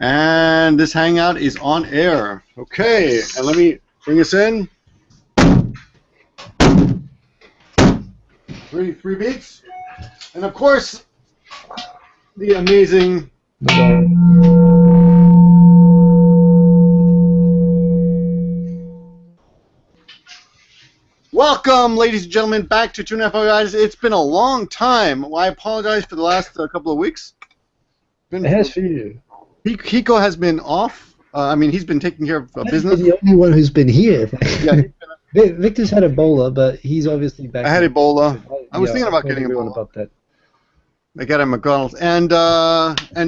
And this hangout is on air. Okay, and let me bring us in. Three beats. And of course, the amazing... Welcome, ladies and gentlemen, back to 2.5 Oyajis. It's been a long time. Well, I apologize for the last couple of weeks. It has for you. Hiko has been off. He's been taking care of business. He's the only one who's been here. Yeah, Victor's had Ebola, but he's obviously back. I had Ebola. I was thinking about getting Ebola. About that. I got it at McDonald's. And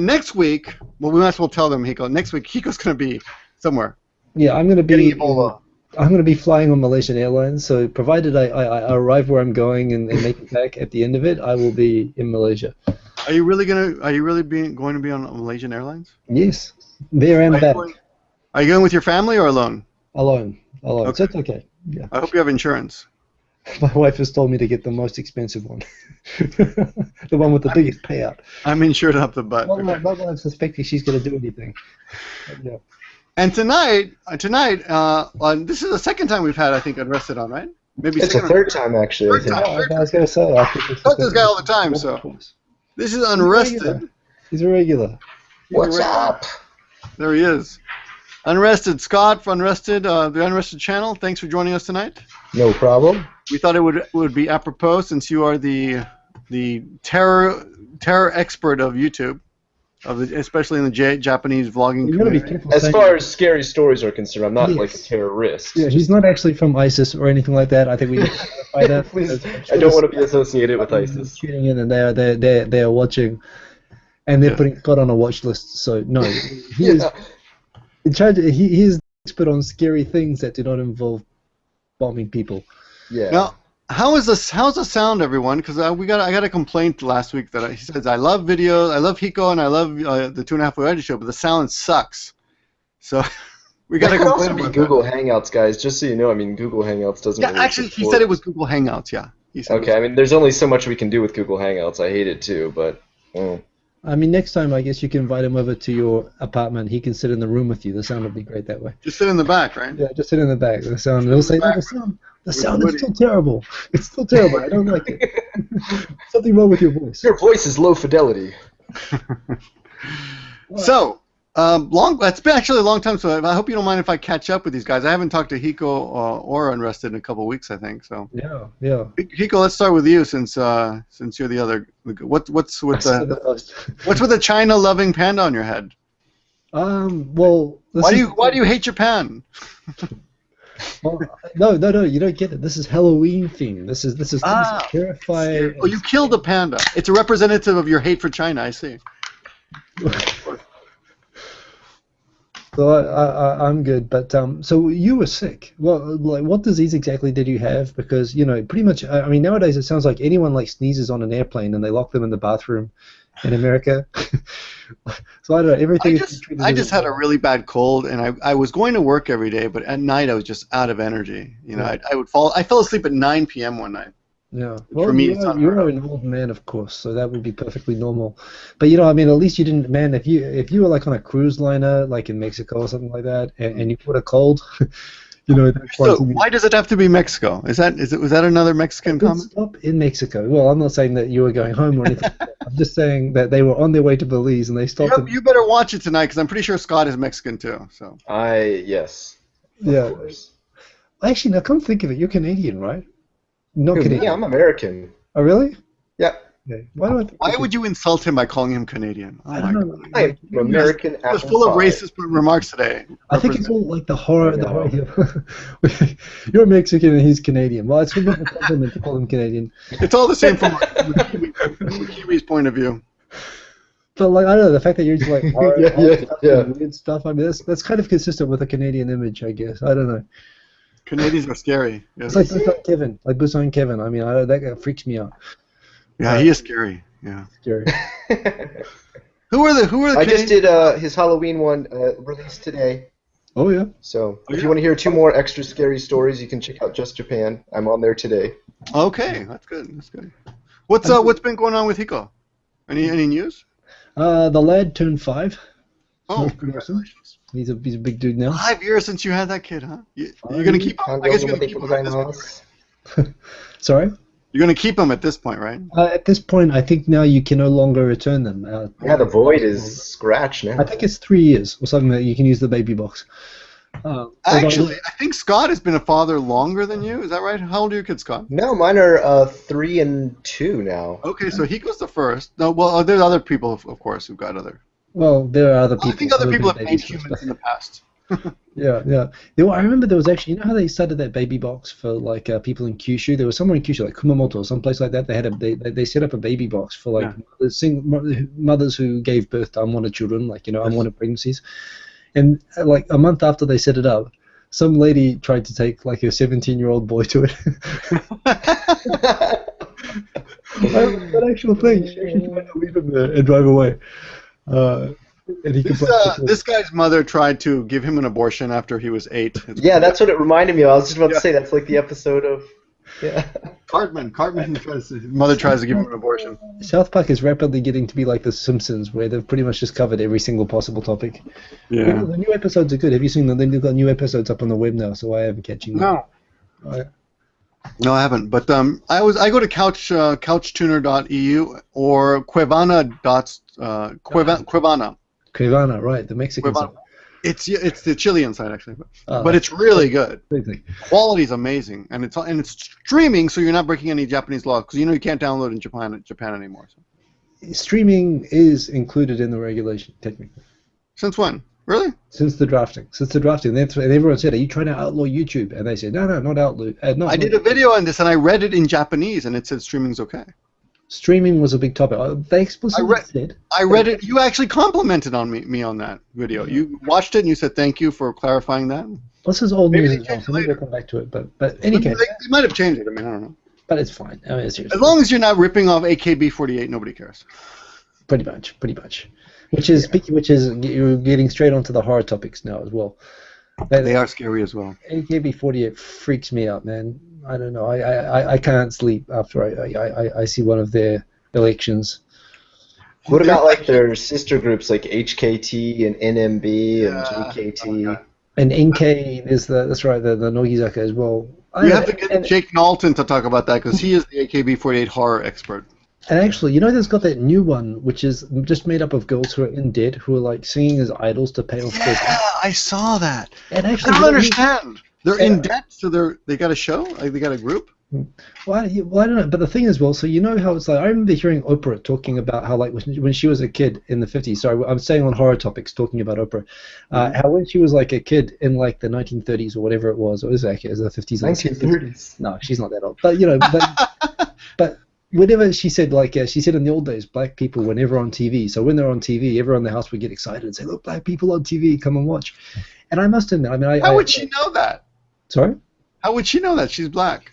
next week, well, we might as well tell them, Hiko. Next week, Hiko's going to be somewhere. Yeah, I'm going to be getting Ebola. I'm going to be flying on Malaysian Airlines, so provided I arrive where I'm going and make it back at the end of it, I will be in Malaysia. Are you really going to be on Malaysian Airlines? Yes, there and back. Are you going with your family or alone? Alone. Okay. So it's okay. Yeah. I hope you have insurance. My wife has told me to get the most expensive one, the one with the biggest payout. I'm insured up the butt. Well, not that I'm suspecting she's going to do anything. But, yeah. And tonight, this is the second time we've had, I think, Unrested on, right? Maybe it's the third time, actually. Third time. I was going to say. I talk to this guy all the time, so. This is Unrested. He's a regular. What's up? There he is. Unrested. Scott from Unrested, the Unrested channel. Thanks for joining us tonight. No problem. We thought it would be apropos since you are the terror expert of YouTube. Especially in the Japanese vlogging community. As far as scary stories are concerned, I'm not like a terrorist. Yeah, he's not actually from ISIS or anything like that. I think we need to clarify that. Please, I don't want to be associated with ISIS. Tuning in and they are watching, and they're putting Scott on a watch list. So no, he is in charge. He is the expert on scary things that do not involve bombing people. Yeah. Now, how's the sound, everyone? Because I got a complaint last week that he says I love videos, I love Hiko, and I love the 2.5 Oyajis show, but the sound sucks. So we got to complain about Google Hangouts, guys. Just so you know, Google Hangouts doesn't. Yeah, really actually, he said it was Google Hangouts. Yeah. He said okay, there's only so much we can do with Google Hangouts. I hate it too, but. Next time I guess you can invite him over to your apartment. He can sit in the room with you. The sound would be great that way. Just sit in the back, right? Yeah, just sit in the back. The sound. He'll say, the sound is still terrible. It's still terrible. I don't like it. Something wrong with your voice. Your voice is low fidelity. So, it's been actually a long time, so I hope you don't mind if I catch up with these guys. I haven't talked to Hiko or Unrested in a couple of weeks, I think. So. Yeah. Hiko, let's start with you since you're the other. What's with the China-loving panda on your head? Well. Why do you hate Japan? Well, no, you don't get it. This is Halloween theme. This is terrifying. Oh, you killed a panda. It's a representative of your hate for China, I see. So I'm good, but so you were sick. Well, like, what disease exactly did you have? Because pretty much. Nowadays it sounds like anyone sneezes on an airplane and they lock them in the bathroom in America. So I don't know. Everything. I just had a really bad cold, and I was going to work every day, but at night I was just out of energy. I fell asleep at 9 p.m. one night. Yeah. Well, for me, you're an old man, of course, so that would be perfectly normal. But at least you didn't. Man, if you were on a cruise liner, like in Mexico or something like that, and you put a cold, So why does it have to be Mexico? Was that another Mexican comment? Stop in Mexico. Well, I'm not saying that you were going home or anything. I'm just saying that they were on their way to Belize and they stopped. You better watch it tonight because I'm pretty sure Scott is Mexican too. So. Yes. Yeah. Actually, now come think of it, you're Canadian, right? Not Canadian. Yeah, I'm American. Oh, really? Yeah. Okay. Why would you insult him by calling him Canadian? I don't know. I'm American. He was full of racist remarks today. I think it's all like the horror. You're Mexican and he's Canadian. Well, it's a bit of a compliment to call him Canadian. It's all the same from a Kiwi's point of view. But I don't know, the fact that you're just weird stuff. That's kind of consistent with a Canadian image, I guess. I don't know. Canadians are scary. Yes. It's like Busan Kevin. That guy freaks me out. Yeah, he is scary. Yeah. Scary. Who are the? I just did his Halloween one released today. Oh yeah. So if you want to hear 2 more extra scary stories, you can check out Just Japan. I'm on there today. Okay, that's good. What's been going on with Hiko? Any news? The lad turned 5. Oh, That's pretty awesome. congratulations. He's a big dude now. 5 years since you had that kid, huh? You're gonna keep him? I guess you're gonna keep him at this point. Sorry? You're gonna keep him at this point, right? At this point, I think now you can no longer return them. Yeah, the void is scratched now. I think it's 3 years or something that you can use the baby box. Actually, I think Scott has been a father longer than you. Is that right? How old are your kids, Scott? No, mine are 3 and 2 now. Okay, so he goes the first. No, well, there's other people, of course, who've got other. Well, there are other people. I think other people have made babies humans in the past. Yeah. I remember there was actually, you know how they started that baby box for like people in Kyushu? There was somewhere in Kyushu, like Kumamoto or someplace like that. They had they set up a baby box for like mothers who gave birth to unwanted children, like unwanted pregnancies. And like a month after they set it up, some lady tried to take like her 17-year-old boy to it. That actual thing. She actually tried to leave him there and drive away. And he this guy's mother tried to give him an abortion after he was 8. Yeah, that's what it reminded me of. I was just about to say that's like the episode of. Yeah. Cartman his mother tries to give him an abortion. South Park is rapidly getting to be like The Simpsons, where they've pretty much just covered every single possible topic. Yeah. The new episodes are good. Have you seen them? They've got new episodes up on the web now, so I am catching them. No, I haven't. But I go to couchtuner.eu or Cuevana. Cuevana, right? The Mexican side. It's the Chilean side actually, but it's really good. Quality's amazing, and it's streaming, so you're not breaking any Japanese laws because you can't download in Japan anymore. So. Streaming is included in the regulation technically. Since when? Really? Since the drafting. And everyone said, "Are you trying to outlaw YouTube?" And they said, "No, not outlaw." I did a video on this, and I read it in Japanese, and it said streaming's okay. Streaming was a big topic. They explicitly said. I read it. You actually complimented on me on that video. You watched it and you said thank you for clarifying that. This is old news as well, so maybe we'll come back to it. But any case, they might have changed it. I don't know. But it's fine. I mean, seriously. As long as you're not ripping off AKB48, nobody cares. Pretty much. Which is you're getting straight onto the horror topics now as well. They are scary as well. AKB48 freaks me out, man. I don't know. I can't sleep after I see one of their elections. What about like their sister groups like HKT and NMB and JKT? And NK is that's right, the Nogizaka as well. You have to get Jake Knowlton to talk about that because he is the AKB48 horror expert. And actually, there's got that new one which is just made up of girls who are in debt who are like singing as idols to pay off their debt. Yeah, I saw that. And actually, I don't understand. They're in debt, so they got a show, like they got a group. Well, I don't know. But the thing is, well, so how it's like. I remember hearing Oprah talking about how, like, when she was a kid in the 50s. Sorry, I'm staying on horror topics, talking about Oprah. How when she was like a kid in like the 1930s or whatever it was, or is it the 50s? 1930s. No, she's not that old. But but whenever she said, she said in the old days, black people were never on TV. So when they're on TV, everyone in the house would get excited and say, "Look, black people on TV, come and watch." And I must admit, how would she know that? Sorry? How would she know that? She's black.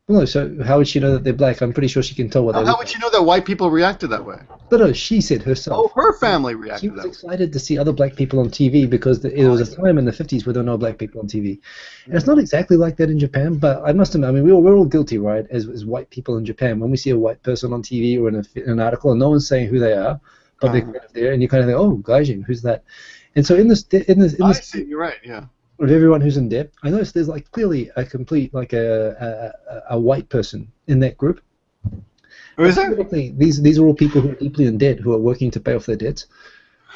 No, so how would she know that they're black? I'm pretty sure she can tell what they look like. How would she know that white people reacted that way? No, she said herself. Oh, her family reacted that way. She was excited to see other black people on TV because there was a time in the 50s where there were no black people on TV. And it's not exactly like that in Japan, but I must admit, we're all guilty, right, as white people in Japan. When we see a white person on TV or in an article and no one's saying who they are, but they're kind of there, and you kind of think, "Oh, Gaijin, who's that?" And so in this I see, you're right, yeah. Of everyone who's in debt, I noticed there's like clearly a complete a white person in that group. Who is there? These are all people who are deeply in debt who are working to pay off their debts.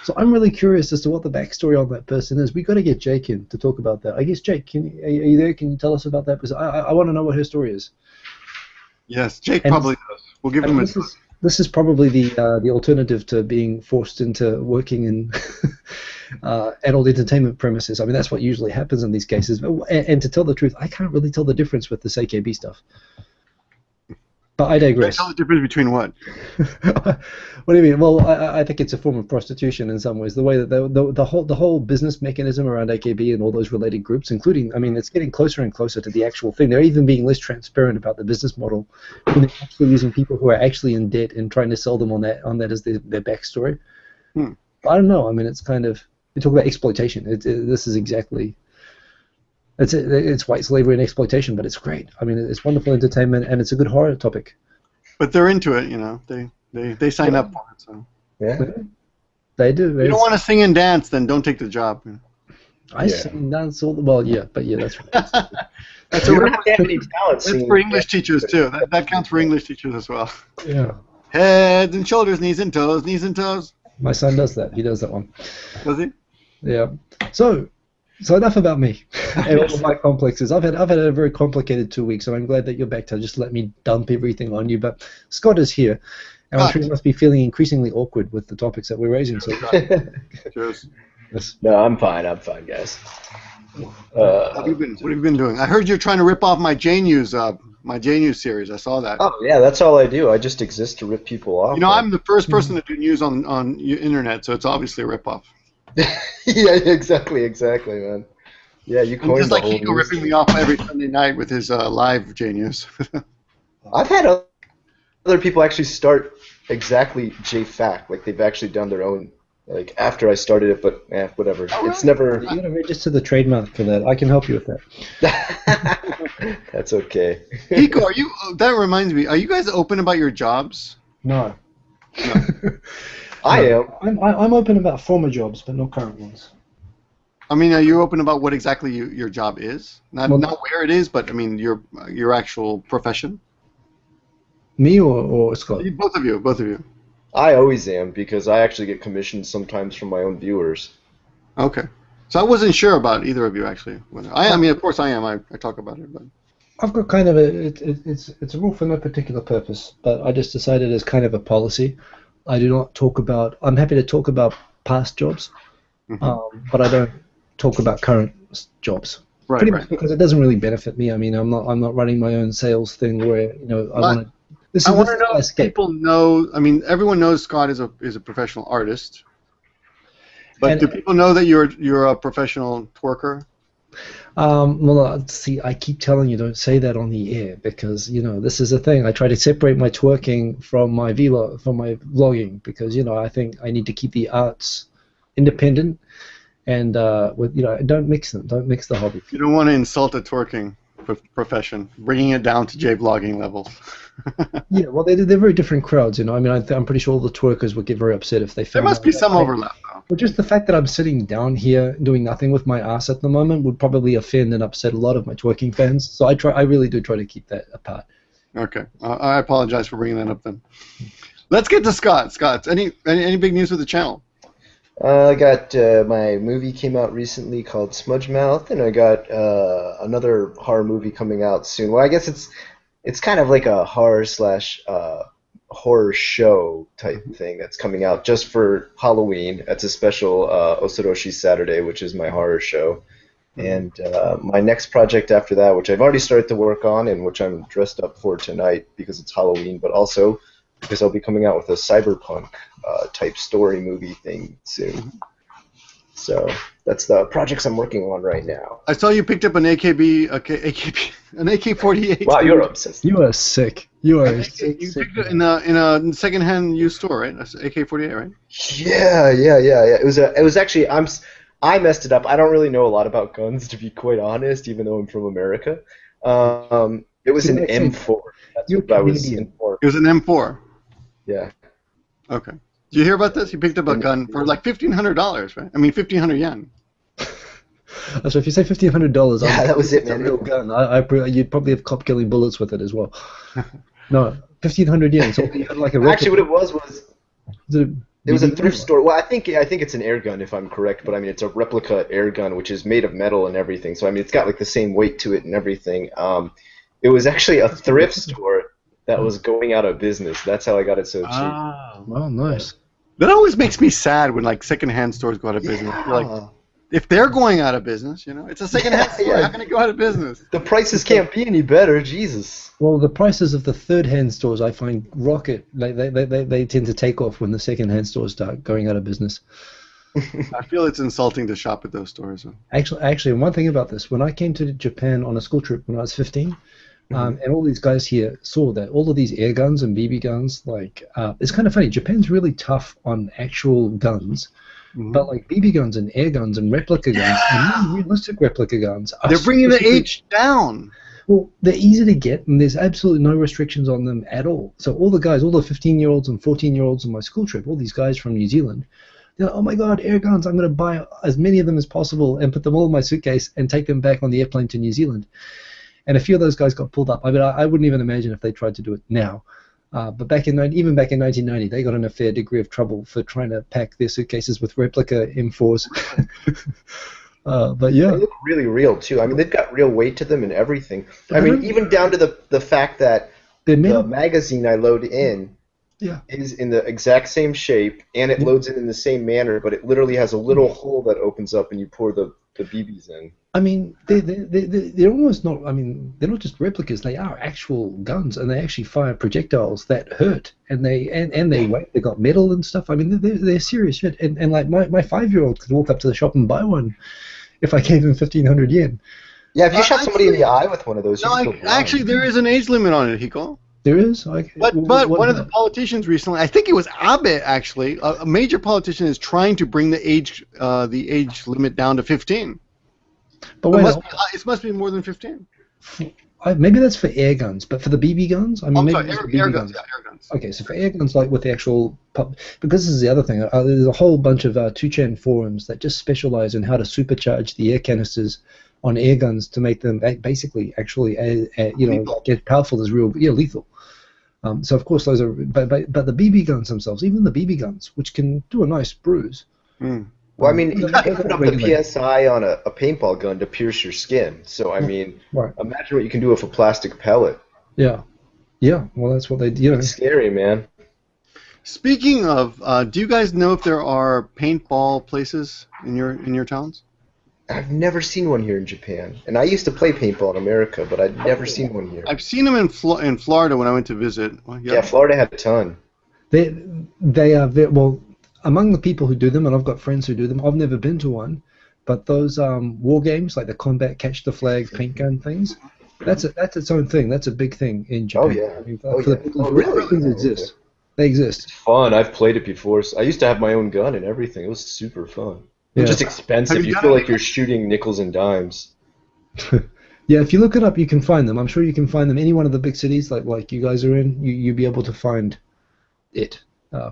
So I'm really curious as to what the backstory on that person is. We got to get Jake in to talk about that. I guess Jake, are you there? Can you tell us about that? Because I want to know what her story is. Yes, Jake probably does. We'll give him a. This is probably the alternative to being forced into working in adult entertainment premises. I mean, that's what usually happens in these cases. And to tell the truth, I can't really tell the difference with this AKB stuff. But I digress. Tell the difference between what? What do you mean? Well, I think it's a form of prostitution in some ways. The way that the whole business mechanism around AKB and all those related groups, including, I mean, it's getting closer and closer to the actual thing. They're even being less transparent about the business model when they're actually using people who are actually in debt and trying to sell them on that as their backstory. I don't know. I mean, it's kind of, you talk about exploitation. This is exactly. It's white slavery and exploitation, but it's great. I mean, it's wonderful entertainment, and it's a good horror topic. But they're into it, They sign up for it, so. Yeah. They do. If you don't want to sing and dance, then don't take the job. I sing and dance all the well, yeah, but yeah, that's right. That's You don't have to have any talent. That's for English teachers too. That counts for English teachers as well. Yeah. Heads and shoulders, knees and toes, knees and toes. My son does that. He does that one. Does he? Yeah. So enough about me and all of my complexes. I've had a very complicated 2 weeks, so I'm glad that you're back to just let me dump everything on you. But Scott is here, and I'm sure you must be feeling increasingly awkward with the topics that we're raising. So, Cheers. yes. No, I'm fine, guys. What have you been doing? I heard you're trying to rip off my JNews series. I saw that. Oh yeah, that's all I do. I just exist to rip people off. You know, I'm the first person to do news on internet, so it's obviously a ripoff. Yeah, exactly, man. Yeah, you coined just the like whole Hiko ripping me off every Sunday night with his live JNews. I've had other people actually start exactly JFAC, like they've actually done their own, like after I started it, but whatever. Oh, really? It's never. You gotta register the trademark for that. I can help you with that. That's okay. Hiko, that reminds me, are you guys open about your jobs? No. I am. I'm open about former jobs, but not current ones. I mean, are you open about what exactly your job is? Not where it is, but I mean your actual profession. Me or Scott? Both of you. I always am, because I actually get commissioned sometimes from my own viewers. Okay. So I wasn't sure about either of you actually. I mean, of course I am. I talk about it, but I've got kind of it's a rule for no particular purpose, but I just decided as kind of a policy. I do not talk about. I'm happy to talk about past jobs, but I don't talk about current jobs. Right, Pretty much because it doesn't really benefit me. I mean, I'm not running my own sales thing where I want to. I want to know if people know. I mean, everyone knows Scott is a professional artist, but do people know that you're a professional twerker? Well, see, I keep telling you don't say that on the air because this is a thing. I try to separate my twerking from my vlogging because I think I need to keep the arts independent and don't mix them. Don't mix the hobby. You don't want to insult a twerking profession, bringing it down to J-vlogging levels. Yeah, well, they're very different crowds, I mean, I'm pretty sure all the twerkers would get very upset if they found There must be some overlap, though. But just the fact that I'm sitting down here doing nothing with my ass at the moment would probably offend and upset a lot of my twerking fans. So I really do try to keep that apart. Okay, I apologize for bringing that up then. Let's get to Scott. Scott, any big news with the channel? I got my movie came out recently called Smudge Mouth, and I got another horror movie coming out soon. Well, I guess it's kind of like a horror / horror show type thing that's coming out just for Halloween. That's a special Osoroshi Saturday, which is my horror show. And my next project after that, which I've already started to work on and which I'm dressed up for tonight because it's Halloween, but also because I'll be coming out with a cyberpunk type story movie thing soon. So that's the projects I'm working on right now. I saw you picked up an an AK-48. Wow, you're obsessed. You are sick. You are sick. You picked it in a secondhand used store, right? That's AK-48, right? Yeah. It was actually I messed it up. I don't really know a lot about guns, to be quite honest, even though I'm from America. It was an M4. That's what I was in for. It was an M4. Yeah. Okay. Did you hear about this? He picked up a gun for like $1,500, right? I mean, 1,500 yen. So if you say $1,500, yeah, that was it, man. A real gun. You'd probably have cop killing bullets with it as well. No, 1,500 yen. So you had like a actually, what it was it was a thrift store. Well, I think it's an air gun if I'm correct, but I mean it's a replica air gun which is made of metal and everything. So I mean it's got like the same weight to it and everything. It was actually a thrift store that was going out of business. That's how I got it so cheap. Oh, well, nice. That always makes me sad when like secondhand stores go out of business. You're like, if they're going out of business, it's a secondhand store. How can it go out of business? The prices can't be any better, Jesus. Well, the prices of the third-hand stores I find rocket. They tend to take off when the second-hand stores start going out of business. I feel it's insulting to shop at those stores. Actually, one thing about this: when I came to Japan on a school trip when I was 15. And all these guys here saw that all of these air guns and BB guns, it's kind of funny. Japan's really tough on actual guns, but like BB guns and air guns and replica guns and realistic replica guns, they're bringing the age down. Well, they're easy to get, and there's absolutely no restrictions on them at all. So all the 15-year-olds and 14-year-olds on my school trip, all these guys from New Zealand, They're like, oh my god, air guns! I'm going to buy as many of them as possible and put them all in my suitcase and take them back on the airplane to New Zealand. And a few of those guys got pulled up. I mean, I wouldn't even imagine if they tried to do it now. But even back in 1990, they got in a fair degree of trouble for trying to pack their suitcases with replica M4s. But yeah, they look really real too. I mean, they've got real weight to them and everything. I mean, even down to the fact that the magazine I load in is in the exact same shape, and it loads in the same manner, but it literally has a little hole that opens up and you pour the BBs in. I mean, they're almost not. I mean, they're not just replicas. They are actual guns, and they actually fire projectiles that hurt, and they weight. They got metal and stuff. I mean, they're serious shit. And like my 5-year-old could walk up to the shop and buy one if I gave him 1,500 yen. Yeah, if you shot somebody in the eye with one of those, actually, there is an age limit on it, Hiko. There is? But one of the politicians recently, I think it was Abe actually, a major politician is trying to bring the age limit down to 15. But it must be more than 15. Maybe that's for air guns, but for the BB guns? I mean, sorry, air guns. Yeah, air guns. Okay, so for air guns, like with the actual because this is the other thing, there's a whole bunch of 2chan forums that just specialize in how to supercharge the air canisters on air guns to make them basically actually get powerful as lethal. So of course those are, but the BB guns themselves, even the BB guns, which can do a nice bruise. Well, I mean, you can put up the PSI on a paintball gun to pierce your skin. So I mean, imagine what you can do with a plastic pellet. Yeah. Well, that's what they do. It's scary, man. Speaking of, do you guys know if there are paintball places in your towns? I've never seen one here in Japan, and I used to play paintball in America, but I'd never seen one here. I've seen them in Florida when I went to visit. Well, yeah, Florida had a ton. They are well among the people who do them, and I've got friends who do them. I've never been to one, but those war games like the combat catch the flag paint gun things, that's its own thing. That's a big thing in Japan. Oh yeah. I mean, really? Things exist. They exist. It's fun. I've played it before. I used to have my own gun and everything. It was super fun. It's just expensive. You feel like you're shooting nickels and dimes. Yeah, if you look it up, you can find them. I'm sure you can find them. Any one of the big cities like you guys are in, you'll be able to find it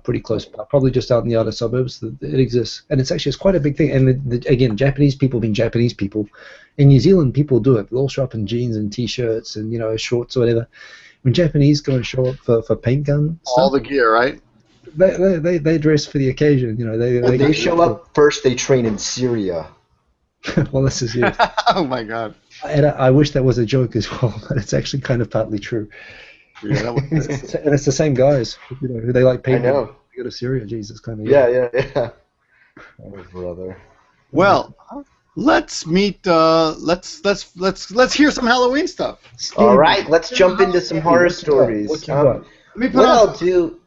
pretty close. Probably just out in the outer suburbs. It exists, and it's quite a big thing. And again, Japanese people being Japanese people, in New Zealand, people do it. They'll all show up in jeans and t-shirts and shorts or whatever. When Japanese go and show up for paint gun stuff, all the gear, right? They dress for the occasion. They show up first. They train in Syria. Well, this is it. Oh my God! And I wish that was a joke as well, but it's actually kind of partly true. Yeah, and it's the same guys, who they like paint. I know. They go to Syria, Jesus, kind of. Yeah. Oh, brother. Well, let's meet. Let's hear some Halloween stuff. All right, let's jump into some horror stories. What I'll do.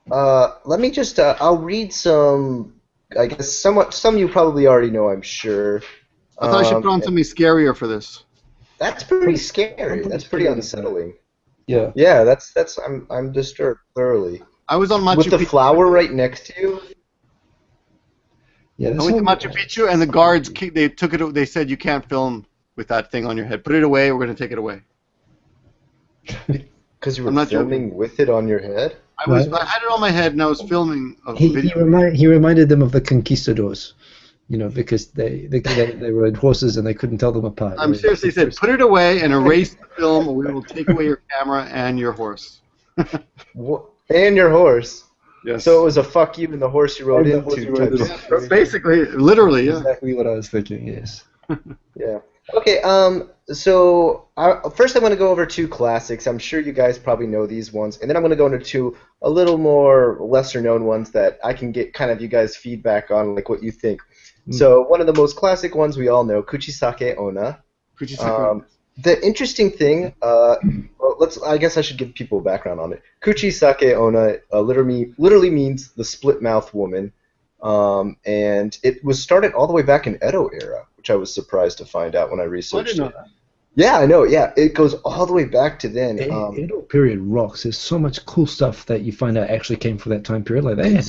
Let me just. I'll read some. I guess some you probably already know. I'm sure. I thought I should put on something scarier for this. That's pretty scary. That's pretty unsettling. Yeah. Yeah. That's. I'm disturbed thoroughly. I was on Machu Picchu. With the flower right next to you. Yeah. I went to Machu Picchu, and the guards they took it. They said you can't film with that thing on your head. Put it away. We're going to take it away. Because you were filming with it on your head. I had it on my head, and I was filming a video. He reminded them of the conquistadors, because they rode horses and they couldn't tell them apart. I'm seriously said, put it away and erase the film, or we will take away your camera and your horse. And your horse. Yes. So it was a fuck you and the horse you rode into. Basically, literally, yeah. Exactly what I was thinking. Yes. Yeah. Okay. So first I'm going to go over two classics. I'm sure you guys probably know these ones, and then I'm going to go into two a little more lesser-known ones that I can get kind of you guys' feedback on, like what you think. So one of the most classic ones we all know, Kuchisake Onna. The interesting thing, I guess I should give people background on it. Kuchisake Onna literally means the split-mouth woman, and it was started all the way back in Edo era, which I was surprised to find out when I researched it. I didn't know that. Yeah, I know. Yeah, it goes all the way back to then. Edo period rocks. There's so much cool stuff that you find out actually came from that time period. Like they had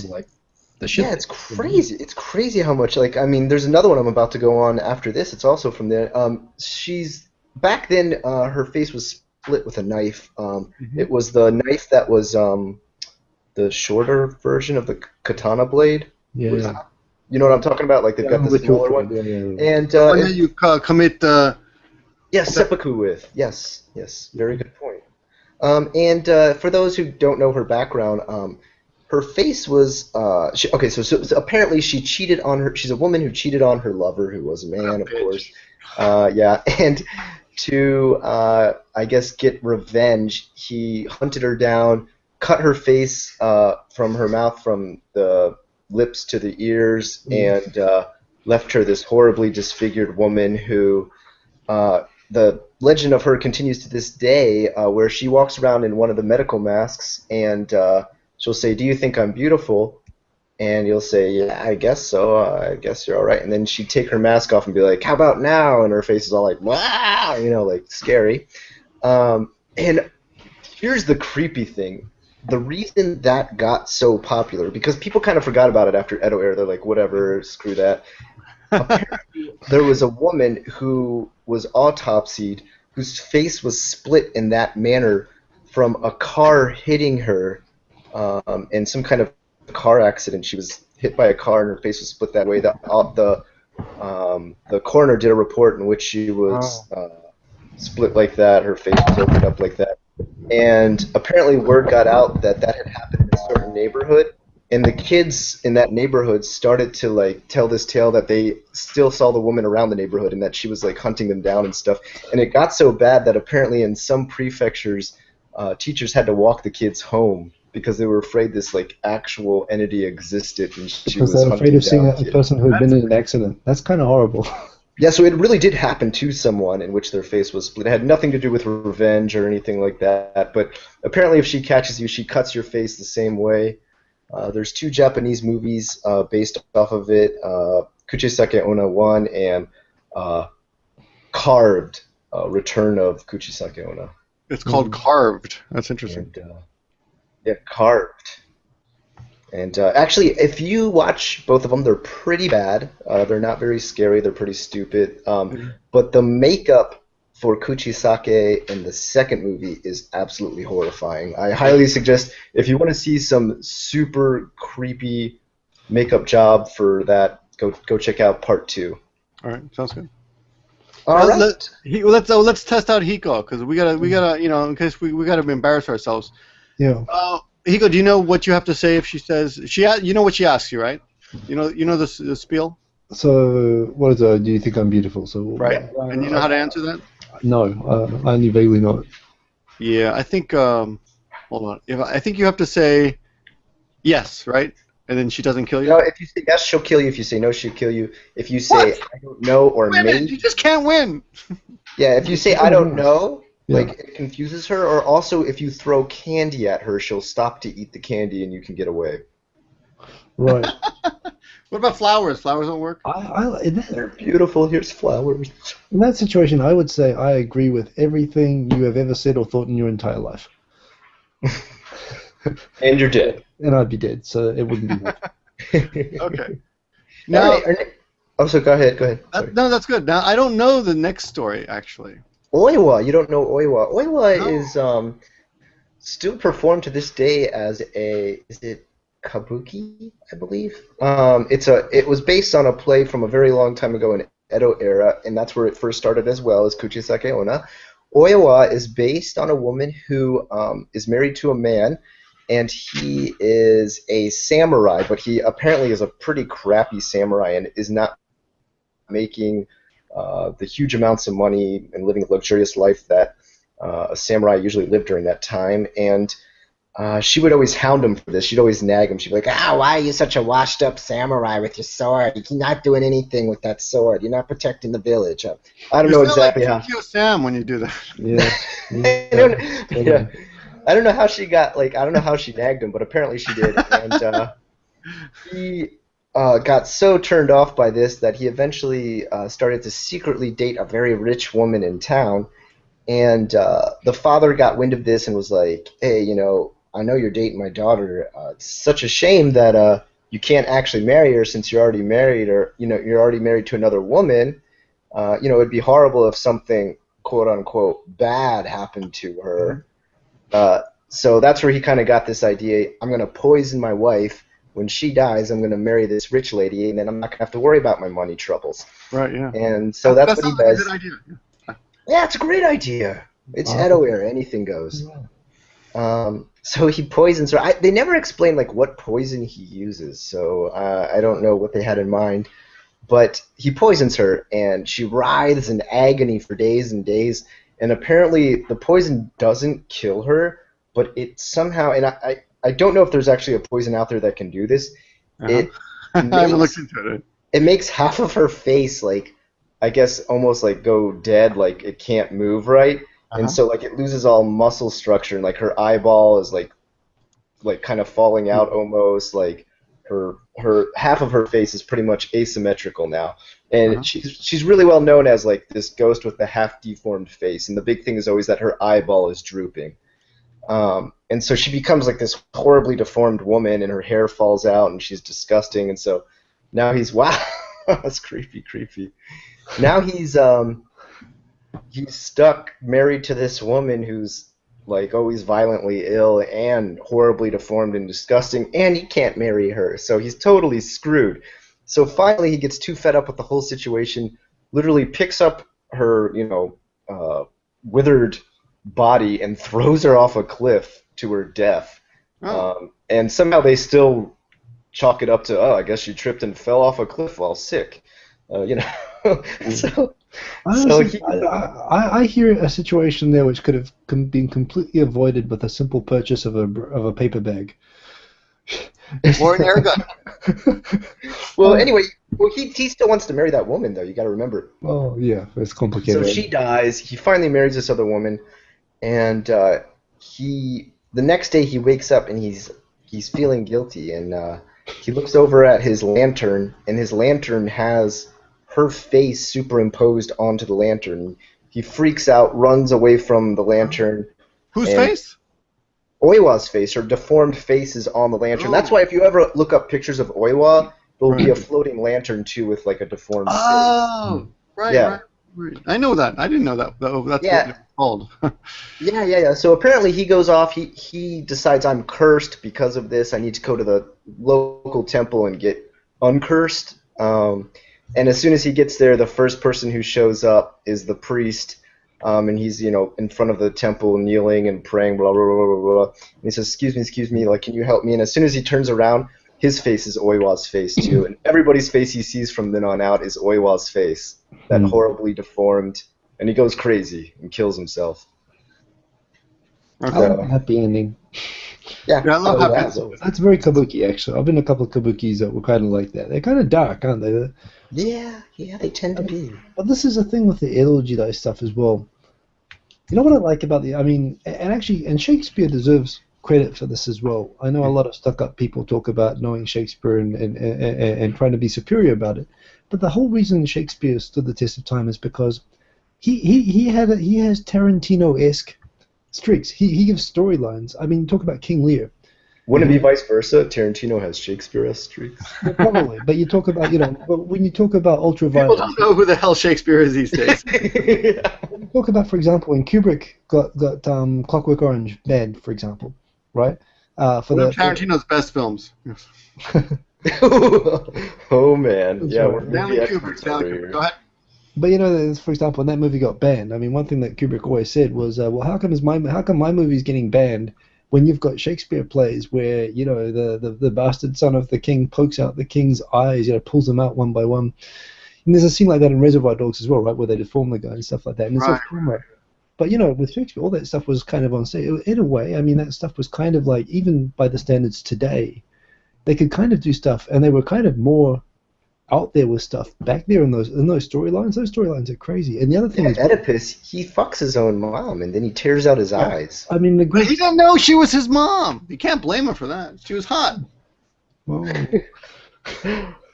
the shit. Yeah, it's crazy. It's crazy how much. There's another one I'm about to go on after this. It's also from there. She's back then. Her face was split with a knife. It was the knife that was the shorter version of the katana blade. Yeah. You know what I'm talking about? Like they've got this smaller one. And and then you commit. yes, seppuku with. Yes, very good point. And for those who don't know her background, her face was okay. So apparently she cheated on her. She's a woman who cheated on her lover, who was a man, of course. Yeah, and to I guess get revenge, he hunted her down, cut her face from her mouth, from the lips to the ears, and left her this horribly disfigured woman who. The legend of her continues to this day, where she walks around in one of the medical masks, and she'll say, "Do you think I'm beautiful?" And you'll say, "Yeah, I guess so. I guess you're all right." And then she'd take her mask off and be like, "How about now?" And her face is all like, "Wow," like scary. And here's the creepy thing. The reason that got so popular, because people kind of forgot about it after Edo era. They're like, whatever, screw that. Apparently, there was a woman who was autopsied whose face was split in that manner from a car hitting her in some kind of car accident. She was hit by a car and her face was split that way. The coroner did a report in which she was split like that. Her face was opened up like that. And apparently word got out that that had happened in a certain neighborhood. And the kids in that neighborhood started to like tell this tale that they still saw the woman around the neighborhood and that she was like hunting them down and stuff. And it got so bad that apparently in some prefectures, teachers had to walk the kids home because they were afraid this like actual entity existed and she was because they're afraid hunting of seeing down a kids. person who had been in an accident. That's kind of horrible. Yeah, so it really did happen to someone in which their face was split. It had nothing to do with revenge or anything like that. But apparently, if she catches you, she cuts your face the same way. There's 2 Japanese movies based off of it, Kuchisake Onna 1 and Carved, Return of Kuchisake Onna. It's called Carved. That's interesting. And, yeah, Carved. And actually, if you watch both of them, they're pretty bad. They're not very scary. They're pretty stupid. But the makeup for Kuchisake in the second movie is absolutely horrifying. I highly suggest, if you want to see some super creepy makeup job for that, go check out part 2. All right, sounds good. All right. Let's test out Hiko because we gotta in case we gotta embarrass ourselves. Yeah. Hiko, do you know what you have to say if she says you know what she asks you, right? You know the spiel. So what is it? Do you think I'm beautiful? So right. And you know how to answer that? No, I only vaguely know it. Yeah, I think. Hold on. I think you have to say yes, right? And then she doesn't kill you. No, if you say yes, she'll kill you. If you say no, she'll kill you. If you say I don't know or maybe, you just can't win. Yeah, if you say I don't know. Yeah. Like, it confuses her, or also if you throw candy at her, she'll stop to eat the candy and you can get away. Right. What about flowers? Flowers don't work? They're beautiful. Here's flowers. In that situation, I would say I agree with everything you have ever said or thought in your entire life. And you're dead. And I'd be dead, so it wouldn't be worth. Okay. Now, so go ahead. No, that's good. Now, I don't know the next story, actually. Oiwa, you don't know Oiwa. Oiwa is still performed to this day as is it kabuki, I believe? It was based on a play from a very long time ago in Edo era, and that's where it first started as well, as Kuchisake Onna. Oiwa is based on a woman who is married to a man, and he is a samurai, but he apparently is a pretty crappy samurai and is not making the huge amounts of money and living a luxurious life that a samurai usually lived during that time. And she would always hound him for this. She'd always nag him. She'd be like, why are you such a washed-up samurai with your sword? You're not doing anything with that sword. You're not protecting the village. I don't know exactly how. You Sam when you do that. Yeah. I don't know how she got, I don't know how she nagged him, but apparently she did. And he got so turned off by this that he eventually started to secretly date a very rich woman in town. And the father got wind of this and was like, hey, I know you're dating my daughter. It's such a shame that you can't actually marry her since you're already married, or you're already married to another woman. It'd be horrible if something quote unquote bad happened to her. So that's where he kind of got this idea. I'm going to poison my wife, when she dies, I'm going to marry this rich lady, and then I'm not going to have to worry about my money troubles. Right, yeah. And so that's what he does. That's a good idea. Yeah, it's a great idea. It's Edo era. Anything goes. So he poisons her. They never explain like what poison he uses, so I don't know what they had in mind. But he poisons her, and she writhes in agony for days and days. And apparently, the poison doesn't kill her, but it somehow, and I don't know if there's actually a poison out there that can do this. I haven't looked into it. It makes half of her face, like, I guess, almost like go dead, like it can't move right. And so, like, it loses all muscle structure, and like her eyeball is like kind of falling out almost, like her half of her face is pretty much asymmetrical now. And she's really well known as like this ghost with the half deformed face, and the big thing is always that her eyeball is drooping. And so she becomes like this horribly deformed woman, and her hair falls out, and she's disgusting. And so now he's that's creepy. Now he's stuck married to this woman who's like always violently ill and horribly deformed and disgusting, and he can't marry her, so he's totally screwed. So finally he gets too fed up with the whole situation, literally picks up her, withered body and throws her off a cliff to her death. And somehow they still chalk it up to, I guess she tripped and fell off a cliff while sick. So Honestly, I hear a situation there which could have been completely avoided with a simple purchase of a paper bag. Or an air gun. Well, anyway, he still wants to marry that woman, though. You got to remember. Oh yeah, it's complicated. So she dies. He finally marries this other woman, and the next day he wakes up and he's feeling guilty, and he looks over at his lantern, and his lantern has her face superimposed onto the lantern. He freaks out, runs away from the lantern. Whose face? Oiwa's face. Her deformed face is on the lantern. That's why if you ever look up pictures of Oiwa, there'll be a floating lantern too with like a deformed face. Oh, right. I know that. I didn't know that. That's what it's called. Yeah. So apparently he goes off. He decides, I'm cursed because of this. I need to go to the local temple and get uncursed. And as soon as he gets there, the first person who shows up is the priest, and he's in front of the temple kneeling and praying, blah blah blah blah blah. And he says, "Excuse me, like, can you help me?" And as soon as he turns around, his face is Oiwa's face too, and everybody's face he sees from then on out is Oiwa's face, that horribly deformed, and he goes crazy and kills himself. Okay. I love a happy ending. Yeah, I love happy endings. That's very kabuki, actually. I've been in a couple of kabukis that were kind of like that. They're kind of dark, aren't they? Yeah, they tend to be. But this is the thing with the Edo Jidai stuff as well. You know what I like about and Shakespeare deserves credit for this as well. I know a lot of stuck-up people talk about knowing Shakespeare and trying to be superior about it, but the whole reason Shakespeare stood the test of time is because he has Tarantino-esque streaks. He gives storylines. I mean, talk about King Lear. Wouldn't it be vice versa? Tarantino has Shakespeare-esque streaks. Yeah, probably, but you talk about but when you talk about ultraviolet, people don't know who the hell Shakespeare is these days. When you talk about, for example, when Kubrick got Clockwork Orange banned, for example, right? For Tarantino's best films. Oh man, yeah, we're Stanley Kubrick. Go ahead. But for example, when that movie got banned, I mean, one thing that Kubrick always said was, well, how come my movie's getting banned when you've got Shakespeare plays where the bastard son of the king pokes out the king's eyes, pulls them out one by one, and there's a scene like that in Reservoir Dogs as well, right, where they deform the guy and stuff like that, and it's off camera. But with Shakespeare, all that stuff was kind of on stage. In a way, I mean, that stuff was kind of like, even by the standards today, they could kind of do stuff, and they were kind of more out there with stuff back there in those storylines. Those storylines are crazy. And the other thing is, Oedipus, he fucks his own mom, and then he tears out his eyes. I mean, but he didn't know she was his mom. You can't blame him for that. She was hot. Well,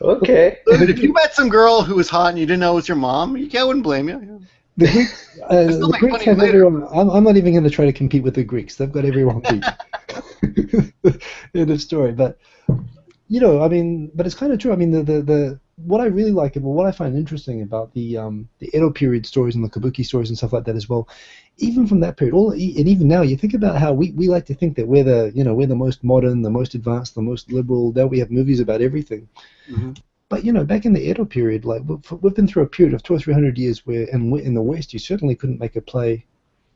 okay. If you met some girl who was hot and you didn't know it was your mom, I wouldn't blame you. The Greeks have everyone. I'm not even going to try to compete with the Greeks. They've got everyone beat in the story. But I mean, but it's kind of true. I mean, the what I really like about what I find interesting about the Edo period stories and the Kabuki stories and stuff like that as well, even from that period, and even now, you think about how we like to think that we're the most modern, the most advanced, the most liberal. That we have movies about everything. Mm-hmm. But back in the Edo period, like we've been through a period of 200 or 300 years where in the West you certainly couldn't make a play.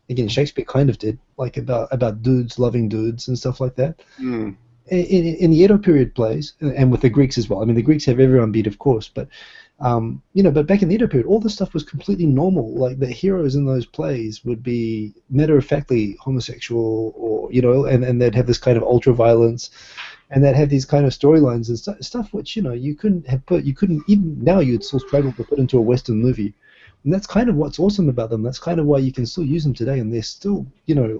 Again, Shakespeare kind of did, like about dudes loving dudes and stuff like that. Mm. In the Edo period plays, and with the Greeks as well. I mean, the Greeks have everyone beat, of course, but but back in the Edo period, all this stuff was completely normal. Like the heroes in those plays would be matter-of-factly homosexual, or and they'd have this kind of ultra-violence, and they'd have these kind of storylines and stuff which you couldn't even now you'd still struggle to put into a Western movie. And that's kind of what's awesome about them. That's kind of why you can still use them today, and they're still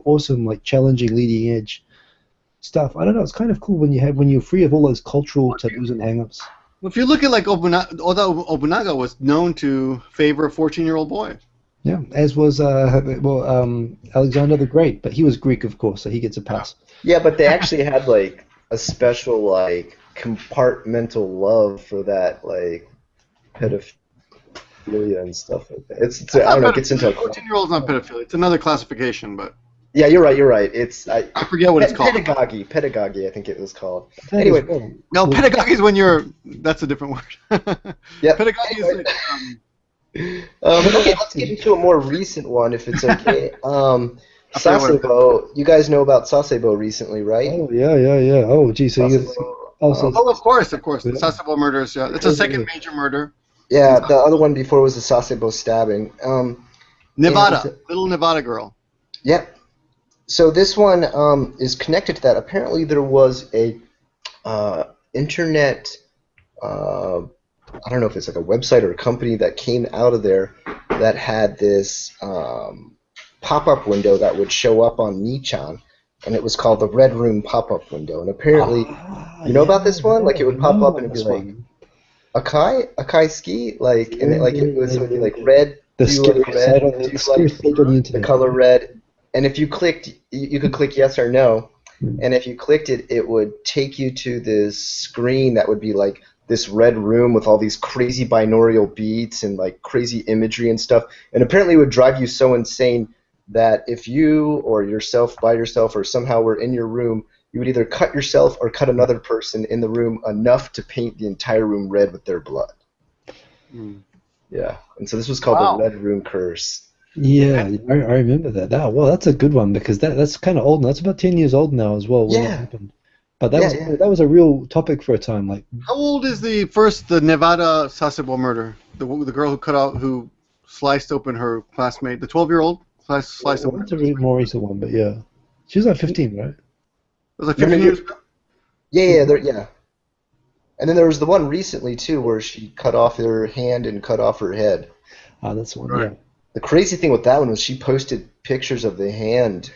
awesome, like challenging, leading edge stuff. I don't know. It's kind of cool when you're free of all those cultural taboos and hang-ups. Well, if you look at like Oda Obunaga was known to favor a 14-year-old boy. Yeah, as was Alexander the Great, but he was Greek, of course, so he gets a pass. Yeah, but they actually had like a special like compartmental love for that like pedophilia and stuff like that. I don't know. It gets into 14-year-old's not pedophilia. It's another classification, but. Yeah, you're right. I forget what it's called. Pedagogy, I think it was called. That Anyway. No, pedagogy is when that's a different word. Yeah. Pedagogy is like, okay, let's get into a more recent one, if it's okay. Sasebo, you guys know about Sasebo recently, right? Oh, yeah. Oh, gee, so you... of course. The Sasebo murders, yeah. It's a second major murder. Yeah, the other one before was the Sasebo stabbing. Nevada, little Nevada girl. Yep. So this one is connected to that. Apparently there was a internet, I don't know if it's like a website or a company that came out of there that had this pop-up window that would show up on Nichan, and it was called the Red Room pop-up window. And apparently, you know about this one? Like it would pop up and it'd be like, Akai ski? Like, and it would be like red, the color red. And if you clicked, you could click yes or no. And if you clicked it, it would take you to this screen that would be like this red room with all these crazy binaural beats and like crazy imagery and stuff. And apparently it would drive you so insane that if you or yourself by yourself or somehow were in your room, you would either cut yourself or cut another person in the room enough to paint the entire room red with their blood. Yeah. And so this was called the Red Room Curse. Yeah, I remember that. Well, that's a good one because that's kind of old now. That's about 10 years old now as well when that happened. But that was a real topic for a time. Like, how old is the Nevada Sasebo murder? The girl who sliced open her classmate, the 12-year-old sliced open. That's a more recent one, but yeah, she was like 15, right? It was like 15 years ago. Yeah. And then there was the one recently too where she cut off her hand and cut off her head. That's the one. Right. Yeah. The crazy thing with that one was she posted pictures of the hand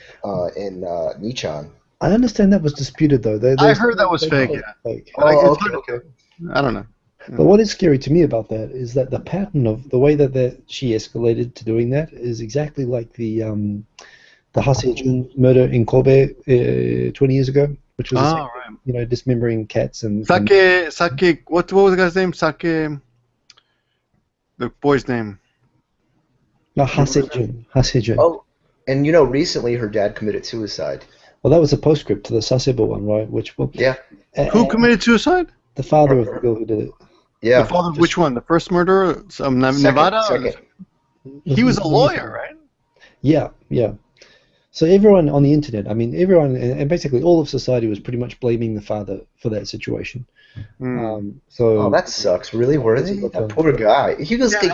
in Nichan. I understand that was disputed though. I heard that was fake. Yeah. Fake. Okay. I don't know. But what is scary to me about that is that the pattern of the way that she escalated to doing that is exactly like the Hasejun murder in Kobe 20 years ago, which was dismembering cats and Sake. What was the guy's name? Sake. The boy's name. No, Hasejun. Oh, and recently her dad committed suicide. Well, that was a postscript to the Sasebo one, right? Who committed suicide? The father of the girl who did it. Yeah. The father of which one? The first murder? Nevada? Second. He was a lawyer, right? Yeah. So everyone on the internet, everyone, and basically all of society was pretty much blaming the father for that situation. That sucks. Really, that poor guy. He was hit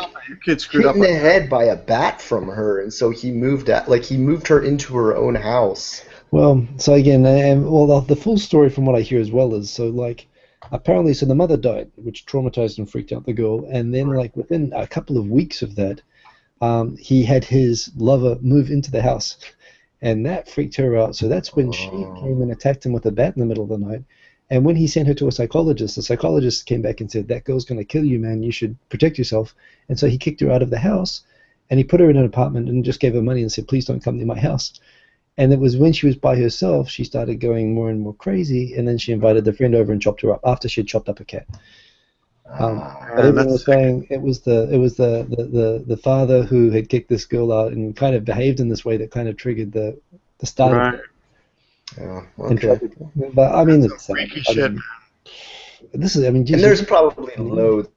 in the head by a bat from her, and so he moved her into her own house. Well, so again, the full story from what I hear as well is apparently the mother died, which traumatized and freaked out the girl, and then within a couple of weeks of that, he had his lover move into the house, and that freaked her out. So that's when she came and attacked him with a bat in the middle of the night. And when he sent her to a psychologist, the psychologist came back and said, that girl's going to kill you, man. You should protect yourself. And so he kicked her out of the house, and he put her in an apartment and just gave her money and said, please don't come near my house. And it was when she was by herself, she started going more and more crazy, and then she invited the friend over and chopped her up after she had chopped up a cat. But everyone was saying it was the father who had kicked this girl out and kind of behaved in this way that kind of triggered the start of it. Okay. But I mean, it's freaky shit. This is, I mean, and there's probably loads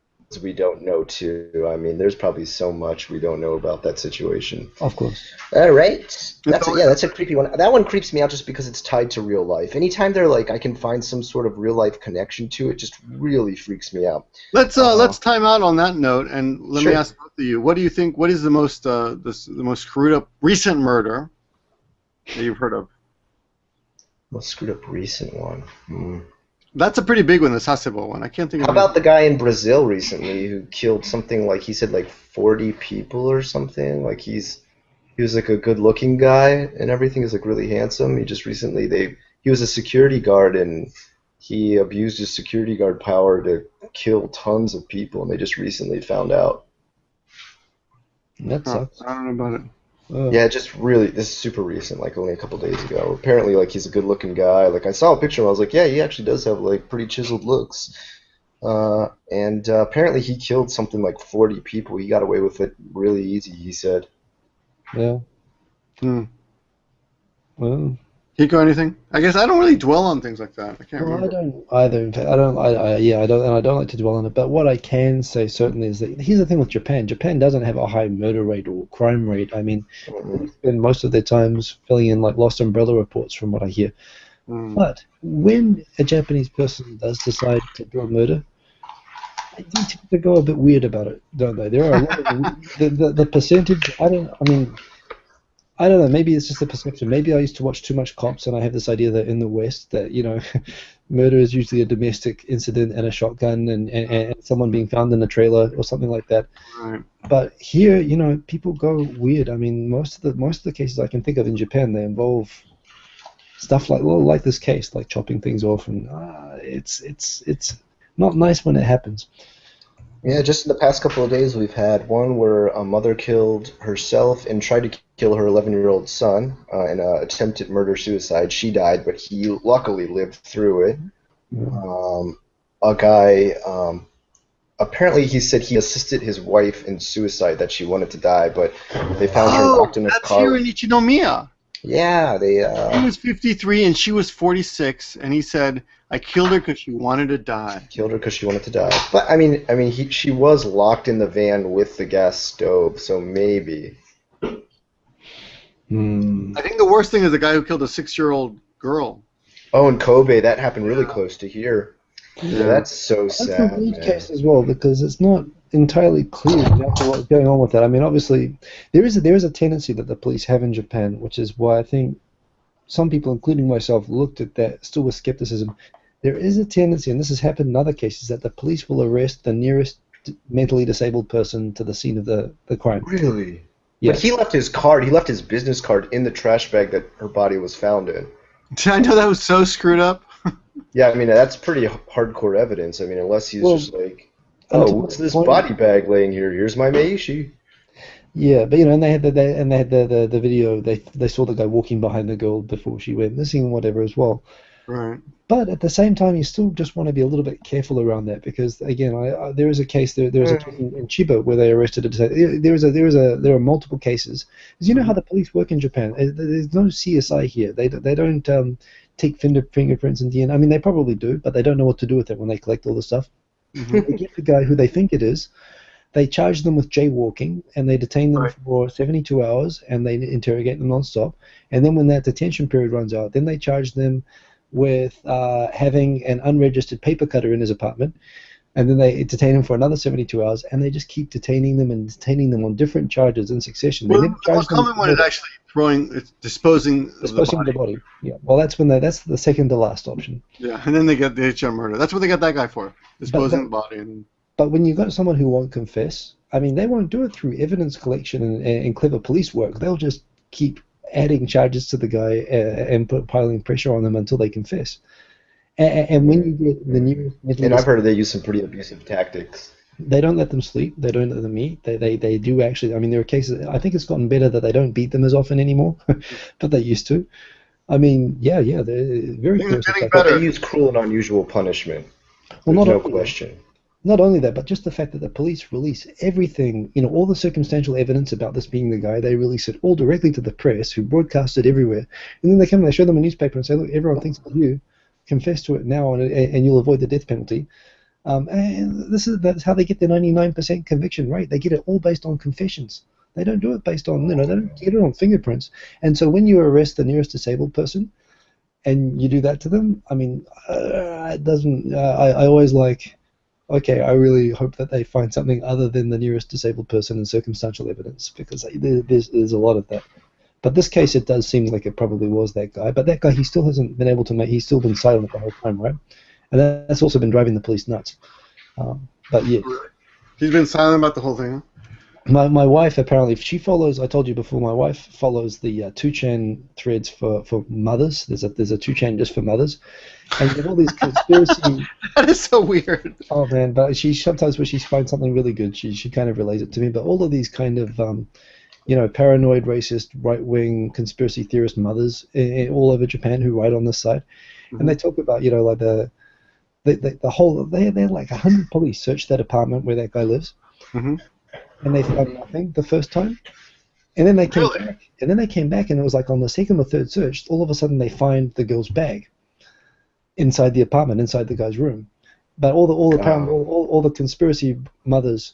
we don't know too. I mean, there's probably so much we don't know about that situation. Of course. All right. That's a creepy one. That one creeps me out just because it's tied to real life. Anytime they're like, I can find some sort of real life connection to it, just really freaks me out. Let's time out on that note, and let me ask both of you. What do you think? What is the most screwed up recent murder that you've heard of? Most screwed up recent one. That's a pretty big one, the Sasebo one. I can't think of. How about the guy in Brazil recently who killed something like, he said like 40 people or something? Like he was like a good-looking guy and everything. Is like really handsome. He just recently he was a security guard and he abused his security guard power to kill tons of people, and they just recently found out. That sucks. I don't know about it. Yeah, just really, this is super recent, like only a couple days ago. Apparently, like, he's a good-looking guy. Like, I saw a picture of him, I was like, yeah, he actually does have, like, pretty chiseled looks. And apparently he killed something like 40 people. He got away with it really easy, he said. Yeah. Well, Hiko, anything? I guess I don't really dwell on things like that. I can't remember. I don't either. In fact, I don't like to dwell on it. But what I can say certainly is that here's the thing with Japan. Japan doesn't have a high murder rate or crime rate. I mean, they spend most of their times filling in like lost umbrella reports, from what I hear. But when a Japanese person does decide to do a murder, they do tend to go a bit weird about it, don't they? There are a lot of the percentage. I don't know, maybe it's just a perception. Maybe I used to watch too much Cops, and I have this idea that in the West that, you know, murder is usually a domestic incident and a shotgun and someone being found in a trailer or something like that. Right. But here, you know, people go weird. I mean, most of the cases I can think of in Japan, they involve stuff like this case, like chopping things off, and it's not nice when it happens. Yeah, just in the past couple of days, we've had one where a mother killed herself and tried to kill her 11-year-old son in an attempted murder-suicide. She died, but he luckily lived through it. A guy, apparently he said he assisted his wife in suicide, that she wanted to die, but they found her locked in a car. Here in Ichinomiya. Yeah, he was 53 and she was 46, and he said, I killed her because she wanted to die. Killed her because she wanted to die. But I mean, she was locked in the van with the gas stove, so maybe. I think the worst thing is the guy who killed a 6-year-old girl. Oh, in Kobe, that happened really close to here. Yeah, that's so sad. That's a weird case as well, because it's not entirely clear exactly what's going on with that. I mean, obviously, there is a tendency that the police have in Japan, which is why I think some people, including myself, looked at that still with skepticism. There is a tendency, and this has happened in other cases, that the police will arrest the nearest mentally disabled person to the scene of the crime. Really? Yeah. But he left his card, he left his business card in the trash bag that her body was found in. I know that was so screwed up. Yeah, I mean, that's pretty hardcore evidence. I mean, unless he's just like, oh, what's this body bag laying here? Here's my Meishi. Yeah, but you know, and they had the video. They saw the guy walking behind the girl before she went missing and whatever as well. Right. But at the same time, you still just want to be a little bit careful around that, because again, there is a case there was a case in Chiba where they arrested a there are multiple cases. Because you know how the police work in Japan. There's no CSI here. They don't take fingerprints and DNA. I mean, they probably do, but they don't know what to do with it when they collect all the stuff. They get the guy who they think it is. They charge them with jaywalking, and they detain them for 72 hours, and they interrogate them non-stop. And then when that detention period runs out, then they charge them with having an unregistered paper cutter in his apartment, and then they detain him for another 72 hours, and they just keep detaining them on different charges in succession. They never charge them common one is actually disposing of the body. Yeah, well, that's the second to last option. Yeah, and then they get the HR murder. That's what they got that guy for, disposing the body. But when you've got someone who won't confess, I mean, they won't do it through evidence collection and clever police work. They'll just keep adding charges to the guy and piling pressure on them until they confess. And when you get the nearest... And I've heard they use some pretty abusive tactics. They don't let them sleep. They don't let them eat. They do actually. I mean, there are cases. I think it's gotten better that they don't beat them as often anymore, but they used to. I mean, yeah, they're very Things are coercive. getting But they better. use cruel and unusual punishment. Well, There's not no only question. not only that, but just the fact that the police release everything, all the circumstantial evidence about this being the guy, they release it all directly to the press, who broadcast it everywhere. And then they come and they show them a newspaper and say, look, everyone thinks it's you. Confess to it now, and you'll avoid the death penalty. And that's how they get their 99% conviction rate. They get it all based on confessions. They don't do it based on, they don't get it on fingerprints. And so when you arrest the nearest disabled person, and you do that to them, I mean, it doesn't. I always like. Okay, I really hope that they find something other than the nearest disabled person and circumstantial evidence, because there's a lot of that. But this case, it does seem like it probably was that guy. But that guy, he still hasn't been able to make. He's still been silent the whole time, right? And that's also been driving the police nuts. But yeah. He's been silent about the whole thing, huh? My wife, apparently, she follows. I told you before. My wife follows the 2chan threads for mothers. There's a 2chan just for mothers, and you have all these conspiracy. That is so weird. Oh man, but she sometimes when she finds something really good, she kind of relays it to me. But all of these kind of paranoid, racist, right-wing conspiracy theorist mothers all over Japan who write on this site, and they talk about like the whole. They had like 100 police search that apartment where that guy lives. Mm-hmm. And they found nothing the first time, and then they came back, and it was like on the second or third search, all of a sudden they find the girl's bag inside the apartment, inside the guy's room. But all the conspiracy mothers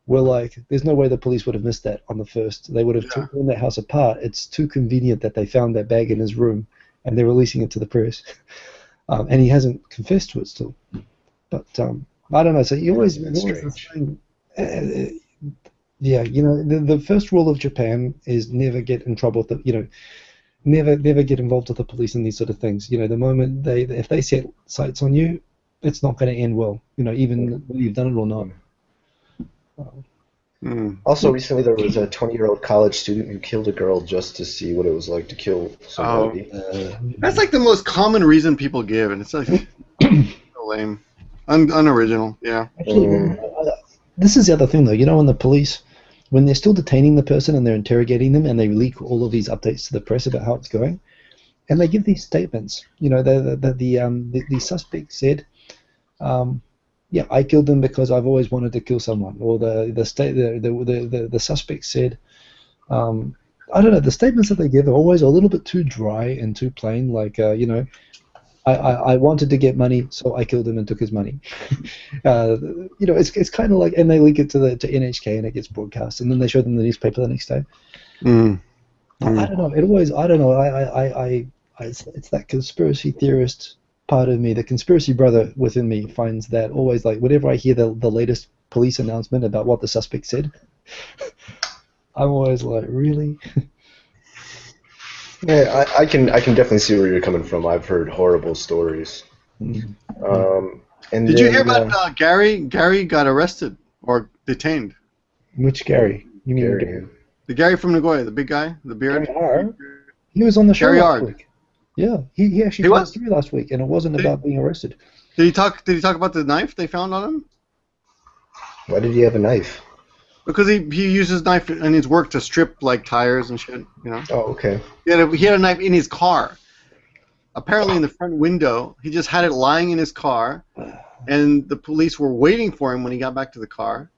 were like, "There's no way the police would have missed that on the first. They would have torn that house apart. It's too convenient that they found that bag in his room, and they're releasing it to the press." And he hasn't confessed to it still. But I don't know. So you always yeah, the first rule of Japan is never get in trouble with never get involved with the police in these sort of things. The moment if they set sights on you, it's not going to end well. Even whether you've done it or not. Also, recently there was a 20-year-old college student who killed a girl just to see what it was like to kill somebody. That's like the most common reason people give, and it's like so lame, unoriginal. Yeah. Actually, this is the other thing, though. When the police, when they're still detaining the person and they're interrogating them, and they leak all of these updates to the press about how it's going, and they give these statements. The suspect said, "Yeah, I killed them because I've always wanted to kill someone," or the suspect said, "I don't know." The statements that they give are always a little bit too dry and too plain. Like, I wanted to get money, so I killed him and took his money. It's kind of like, and they link it to NHK and it gets broadcast, and then they show them the newspaper the next day. I don't know. I don't know. It's that conspiracy theorist part of me, the conspiracy brother within me finds that always, like, whenever I hear the latest police announcement about what the suspect said, I'm always like, really? Yeah, I can definitely see where you're coming from. I've heard horrible stories. Did you hear about Gary? Gary got arrested or detained. Which Gary? You mean Gary? The Gary from Nagoya, the big guy, the beard. He was on the show Gary last Ard. week. Yeah, he actually told us through last week, and it wasn't about being arrested. Did he talk about the knife they found on him? Why did he have a knife? Because he uses knife in his work to strip like tires and shit. Oh, okay. He had a knife in his car. Apparently in the front window. He just had it lying in his car, and the police were waiting for him when he got back to the car.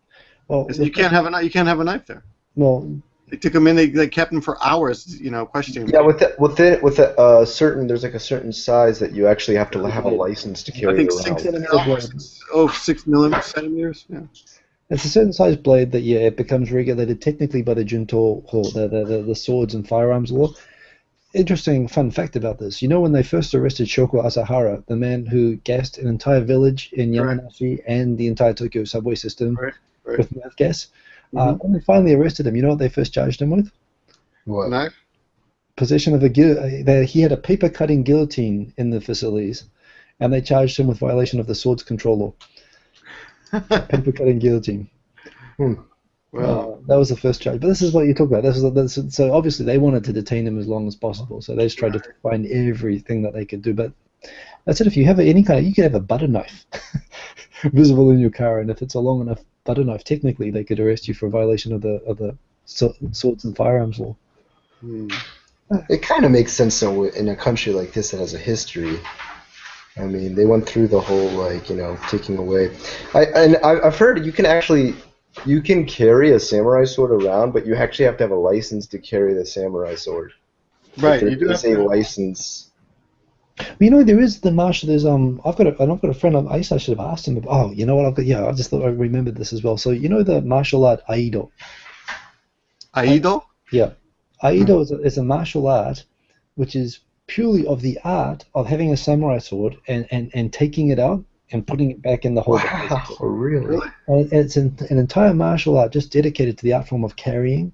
Well, you can't have a knife there. Well, they took him in. They kept him for hours, questioning him. Yeah, with a certain, there's like a certain size that you actually have to have a license to carry. I think 6 centimeters. Yeah. It's a certain size blade that it becomes regulated technically by the Junto, the swords and firearms law. Interesting fun fact about this. When they first arrested Shoko Asahara, the man who gassed an entire village in Yamanashi and the entire Tokyo subway system with meth gas, when they finally arrested him, you know what they first charged him with? What? Knife? Possession of he had a paper cutting guillotine in the facilities, and they charged him with violation of the swords control law. Paper cutting guillotine. Well, that was the first charge. But this is what you talk about. So obviously they wanted to detain him as long as possible. So they just tried to find everything that they could do. But that's it. If you have you could have a butter knife visible in your car, and if it's a long enough But I don't know if technically they could arrest you for a violation of the swords and firearms law. It kind of makes sense though in a country like this that has a history. I mean, they went through the whole taking away. I've heard you can carry a samurai sword around, but you actually have to have a license to carry the samurai sword. Right. Like, there is a license. There is the martial. I've got a friend. I should have asked him. Oh, you know what? I just thought I remembered this as well. So the martial art Aido. Aido? Yeah, Aido is a martial art, which is purely of the art of having a samurai sword and taking it out and putting it back in the holder. Wow, really? And it's an entire martial art just dedicated to the art form of carrying,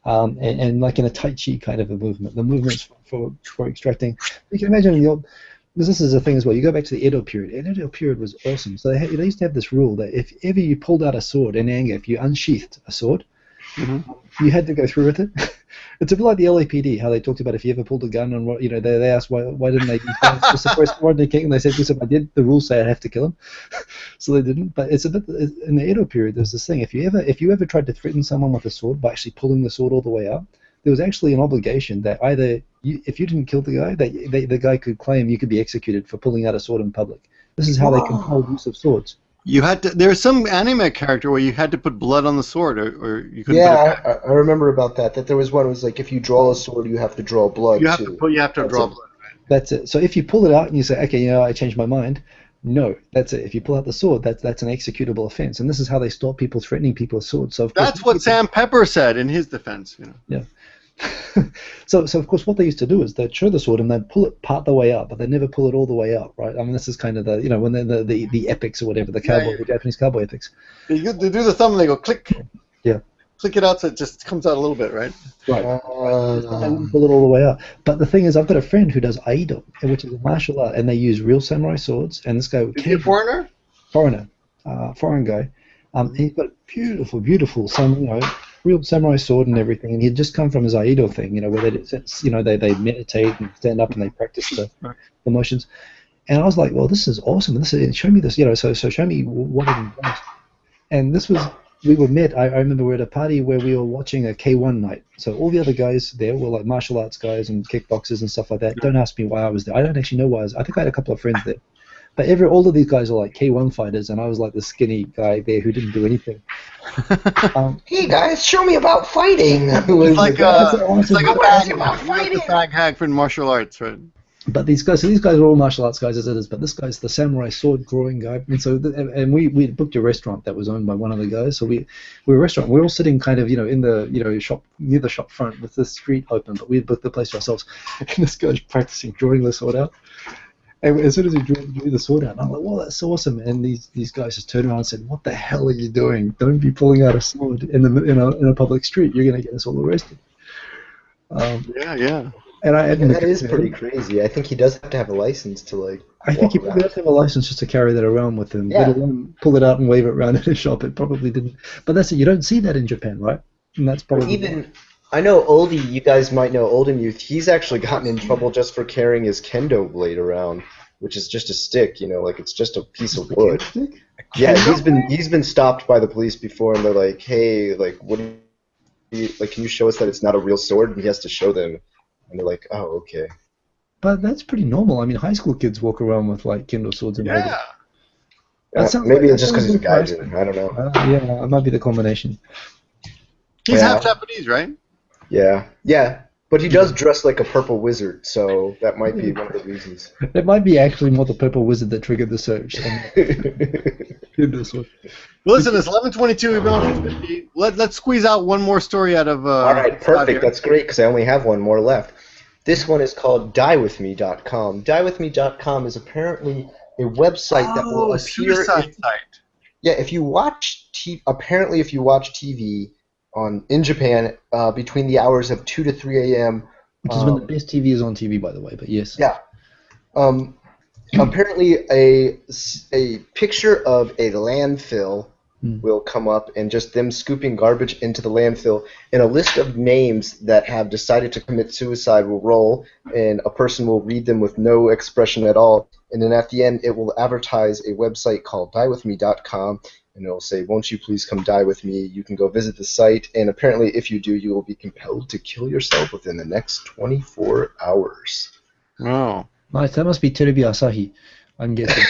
and like in a Tai Chi kind of a movement. The movements for extracting. You can imagine because this is a thing as well. You go back to the Edo period. The Edo period was awesome. So they used to have this rule that if ever you pulled out a sword in anger, if you unsheathed a sword, you had to go through with it. It's a bit like the LAPD, how they talked about if you ever pulled a gun and they asked why didn't they use guns to suppress Rodney King, and they said because if I did, the rules say I'd have to kill him, so they didn't. But it's a bit in the Edo period. There's this thing: if you ever tried to threaten someone with a sword by actually pulling the sword all the way up, there was actually an obligation that either if you didn't kill the guy, the guy could claim you could be executed for pulling out a sword in public. This is how they controlled use of swords. You had to. There's some anime character where you had to put blood on the sword, or you couldn't. Yeah, I remember about that. That there was one. It was like if you draw a sword, you have to draw blood. You have to draw blood. Right? That's it. So if you pull it out and you say, okay, I changed my mind. No, that's it. If you pull out the sword, that's an executable offense, and this is how they stop people threatening people with swords. So that's what Sam Pepper said in his defense. Yeah. So of course what they used to do is they'd show the sword and they'd pull it part the way up, but they'd never pull it all the way up, right? I mean, this is kind of the when they're the epics or whatever, the Japanese cowboy epics. They do the thumb and they go click. Yeah. Click it out so it just comes out a little bit, right? Right. And pull it all the way up. But the thing is, I've got a friend who does Aido, which is a martial art, and they use real samurai swords. And this guy, is he a foreigner? Foreign guy. He's got beautiful, beautiful real samurai sword and everything, and he'd just come from his Aido thing, where they meditate and stand up and they practice the motions. And I was like, well, this is awesome. Show me this, so show me what it involves. And we were met. I remember we were at a party where we were watching a K1 night. So all the other guys there were like martial arts guys and kickboxers and stuff like that. Don't ask me why I was there. I don't actually know why I was. I think I had a couple of friends there. But all of these guys are like K1 fighters, and I was like the skinny guy there who didn't do anything. Hey guys, show me about fighting. It's like a fag hag for martial arts, right? But these guys are all martial arts guys as it is. But this guy's the samurai sword drawing guy, and so we booked a restaurant that was owned by one of the guys. So we were a restaurant. We were all sitting kind of in the shop near the shop front with the street open, but we had booked the place ourselves. And this guy's practicing drawing the sword out. And as soon as he drew the sword out, I'm like, "Well, that's awesome!" And these guys just turned around and said, "What the hell are you doing? Don't be pulling out a sword in a public street. You're going to get us all arrested." Yeah. And that is pretty crazy. I think he does have to have a license to I think he probably has to have a license just to carry that around with him. Let alone pull it out and wave it around in a shop. It probably didn't. But that's it. You don't see that in Japan, right? And that's probably I know Oldie, you guys might know Olden Youth, he's actually gotten in trouble just for carrying his kendo blade around, which is just a stick, like it's just a piece of wood. Yeah, he's been stopped by the police before, and they're like, hey, what do you, can you show us that it's not a real sword? And he has to show them, and they're like, oh, okay. But that's pretty normal. I mean, high school kids walk around with kendo swords and yeah. Maybe it's just because he's a guy doing. I don't know. Yeah, it might be the combination. He's half Japanese, right? Yeah, but he does dress like a purple wizard, so that might be one of the reasons. It might be actually more the purple wizard that triggered the search. Listen, it's 11:22. We've been on for 50. Let's squeeze out one more story out of. All right, perfect. That's great because I only have one more left. This one is called diewithme.com. Diewithme.com is apparently a website that will appear. Suicide site. Yeah, if you watch apparently if you watch TV in Japan between the hours of 2 to 3 a.m. Which is when the best TV is on TV, by the way, but yes. Yeah. Apparently a picture of a landfill will come up, and just them scooping garbage into the landfill, and a list of names that have decided to commit suicide will roll, and a person will read them with no expression at all, and then at the end it will advertise a website called diewithme.com, and it'll say, "Won't you please come die with me? You can go visit the site, and apparently, if you do, you will be compelled to kill yourself within the next 24 hours." Oh. Nice. That must be Terebi Asahi, I'm guessing.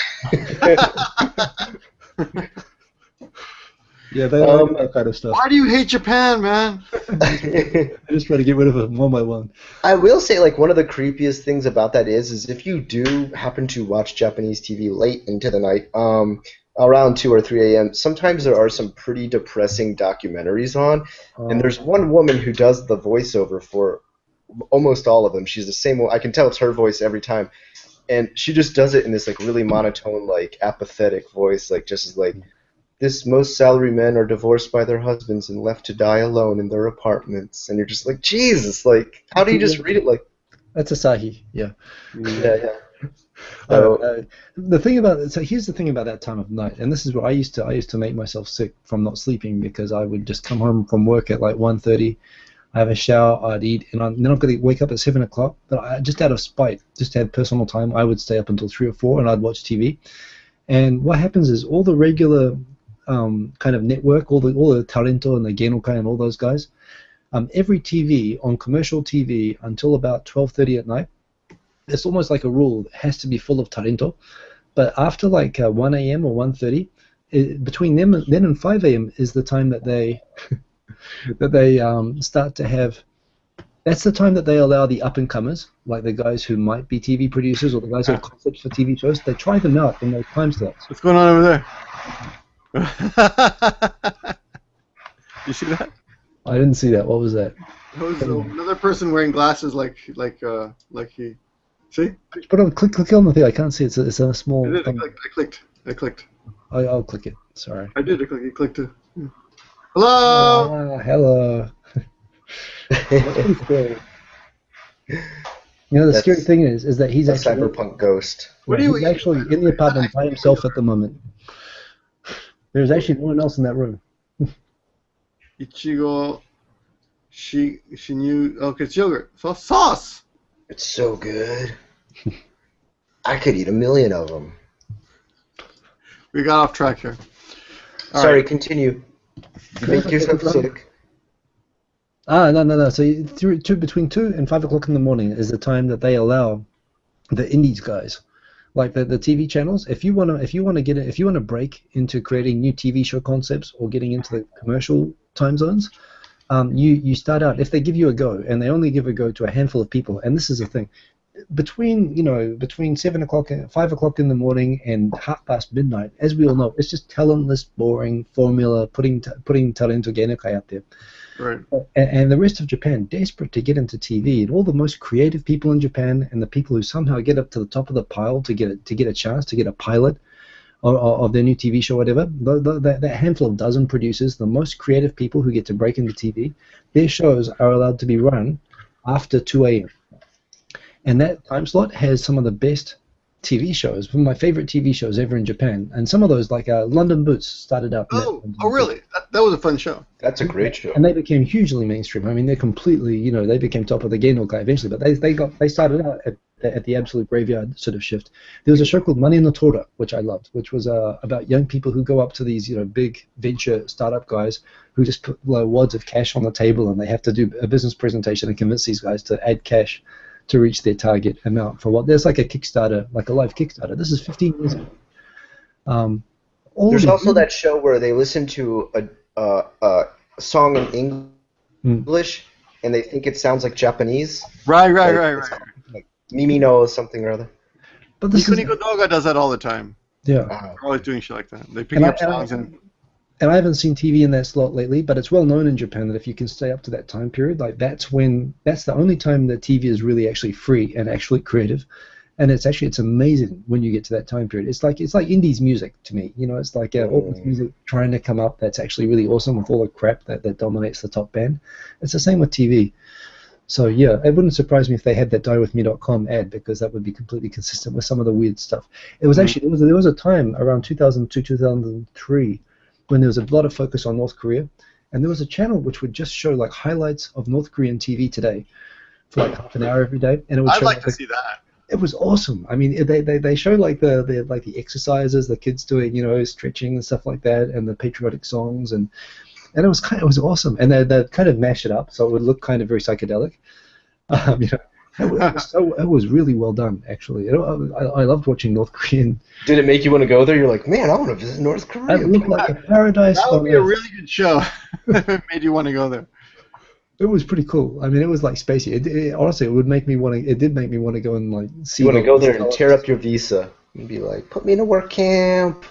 Yeah, they like that kind of stuff. Why do you hate Japan, man? I just try to get rid of them one by one. I will say, like, one of the creepiest things about that is if you do happen to watch Japanese TV late into the night, around 2 or 3 a.m., sometimes there are some pretty depressing documentaries on, and there's one woman who does the voiceover for almost all of them. She's the same one. I can tell it's her voice every time, and she just does it in this, like, really monotone, like, apathetic voice, like, just like, "This most salarymen are divorced by their husbands and left to die alone in their apartments," and you're just like, Jesus, like, how do you just read it like? That's Asahi, yeah. Yeah. So, the thing about so here's the thing about that time of night, and this is where I used to make myself sick from not sleeping, because I would just come home from work at like 1:30, I have a shower, I'd eat, and then I'm going to wake up at 7 o'clock. But just out of spite, just to have personal time, I would stay up until 3 or 4, and I'd watch TV. And what happens is all the regular kind of network, all the Tarento and the Genokai and all those guys, every TV on commercial TV until about 12:30 at night, it's almost like a rule, it has to be full of Tarento. But after like 1 a.m. or 1:30, between then and 5 a.m. is the time that they start to have. That's the time that they allow the up-and-comers, like the guys who might be TV producers or the guys who have concepts for TV shows, they try them out in those time slots. What's going on over there? You see that? I didn't see that. What was that? That was another person wearing glasses, like he. See? But click on the thing. I can't see it. It's a small. I clicked. I'll click it. Sorry. I did. You clicked too. Yeah. Hello. Hello. That's pretty scary. You know, the scary thing is that he's a actually cyberpunk ghost. He's actually in the apartment by himself at the moment. There's actually no one else in that room. Ichigo, she knew. Okay, it's yogurt. Sauce. It's so good. I could eat 1,000,000 of them. We got off track here. Sorry, continue. You make yourself sick. No. So between 2 and 5 o'clock in the morning is the time that they allow the indies guys, like the TV channels. If you want to break into creating new TV show concepts or getting into the commercial time zones, you start out, if they give you a go, and they only give a go to a handful of people. And this is the thing, between 7 o'clock and 5 o'clock in the morning and midnight, as we all know, it's just talentless, boring formula, putting talento genekai out there. Right. And the rest of Japan, desperate to get into TV, and all the most creative people in Japan, and the people who somehow get up to the top of the pile to get a chance to get a pilot of their new TV show, whatever. That handful of dozen producers, the most creative people who get to break into TV, their shows are allowed to be run after 2 a.m. And that time slot has some of the best TV shows, one of my favorite TV shows ever in Japan. And some of those, like London Boots, started out. Oh, really? That was a fun show. That's a great show. And they became hugely mainstream. I mean, they're completely, they became top of the Genokai eventually, but they started out at the absolute graveyard sort of shift. There was a show called Money no Tora, which I loved, which was about young people who go up to these, big venture startup guys who just put wads of cash on the table, and they have to do a business presentation and convince these guys to add cash to reach their target amount for what there's like a Kickstarter, like a live Kickstarter. This is 15 years ago. There's also that show where they listen to a song in English and they think it sounds like Japanese. Right. Like Mimi no something or other. But Nico Doga does that all the time. Yeah. They're always doing shit like that. They pick up songs and I haven't seen TV in that slot lately, but it's well known in Japan that if you can stay up to that time period, like that's the only time that TV is really actually free and actually creative, and it's amazing when you get to that time period. It's like indies music to me, it's like all this music trying to come up that's actually really awesome with all the crap that dominates the top band. It's the same with TV. So yeah, it wouldn't surprise me if they had that diewithme.com ad, because that would be completely consistent with some of the weird stuff. It was actually there was a time around 2002, 2003. when there was a lot of focus on North Korea, and there was a channel which would just show like highlights of North Korean TV today for like half an hour every day, and it would I'd show like to see that. It was awesome. I mean, they show like the exercises the kids doing, stretching and stuff like that, and the patriotic songs, and it was awesome. And they kind of mash it up so it would look kind of very psychedelic. It was really well done, actually. I loved watching North Korean. Did it make you want to go there? You're like, man, I want to visit North Korea. It looked like a paradise. That would be a really good show. It made you want to go there. It was pretty cool. I mean, it was like spacey. Honestly, it would make me want to. It did make me want to go and like see. You want to go there and tear up your visa and be like, put me in a work camp.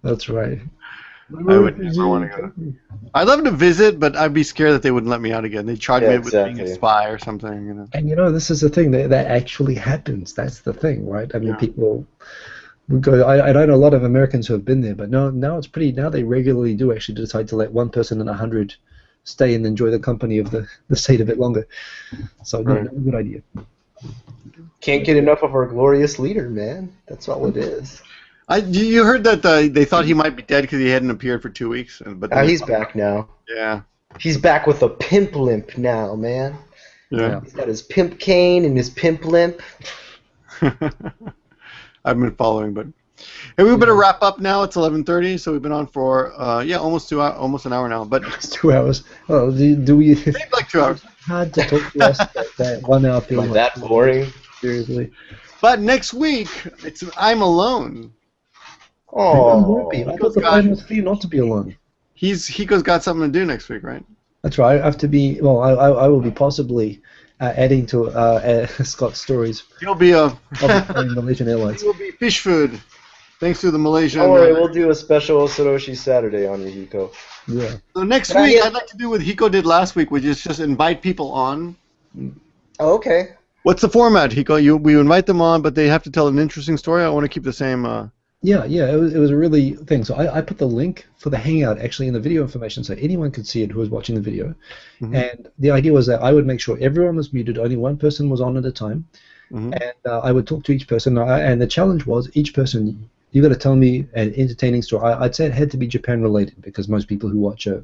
That's right. I would never want to go. I'd love to visit, but I'd be scared that they wouldn't let me out again. They'd charge me with being a spy or something. And this is the thing that actually happens. That's the thing, right? I mean, people would go. I know a lot of Americans who have been there, but now it's pretty. Now they regularly do actually decide to let one person in 100 stay and enjoy the company of the state a bit longer. So, good idea. Can't get enough of our glorious leader, man. That's all it is. You heard that they thought he might be dead because he hadn't appeared for 2 weeks, but he's back now. Yeah, he's back with a pimp limp now, man. Yeah, he's got his pimp cane and his pimp limp. I've been following, but hey, we better wrap up now. It's 11:30, so we've been on for almost an hour now. But it's 2 hours. Oh, do we? Maybe like 2 hours. Hard to talk to us that 1 hour film. That boring. Seriously. But next week, I'm alone. Oh, I thought the plan was for you not to be alone. Hiko's got something to do next week, right? That's right. I have to be. Well, I will be possibly adding to Scott's stories. You'll be Malaysian Airlines. You'll be fish food, thanks to the Malaysian. Don't worry, we'll do a special Satoshi Saturday on you, Hiko. Yeah. So next week, I'd like to do what Hiko did last week, which is just invite people on. Oh, okay. What's the format, Hiko? We invite them on, but they have to tell an interesting story. I want to keep the same. Yeah, it was a really thing. So I put the link for the Hangout actually in the video information so anyone could see it who was watching the video. Mm-hmm. And the idea was that I would make sure everyone was muted, only one person was on at a time. Mm-hmm. And I would talk to each person. And the challenge was each person, you got to tell me an entertaining story. I'd say it had to be Japan related because most people who watch have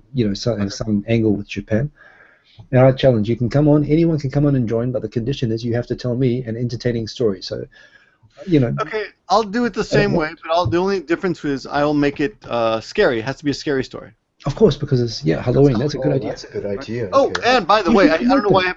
some angle with Japan. And I challenge you can come on, anyone can come on and join, but the condition is you have to tell me an entertaining story. So. Okay, I'll do it the same way, but the only difference is I'll make it scary. It has to be a scary story. Of course, because it's Halloween. That's a good idea. That's a good idea. Oh, okay. And by the way, I don't know why.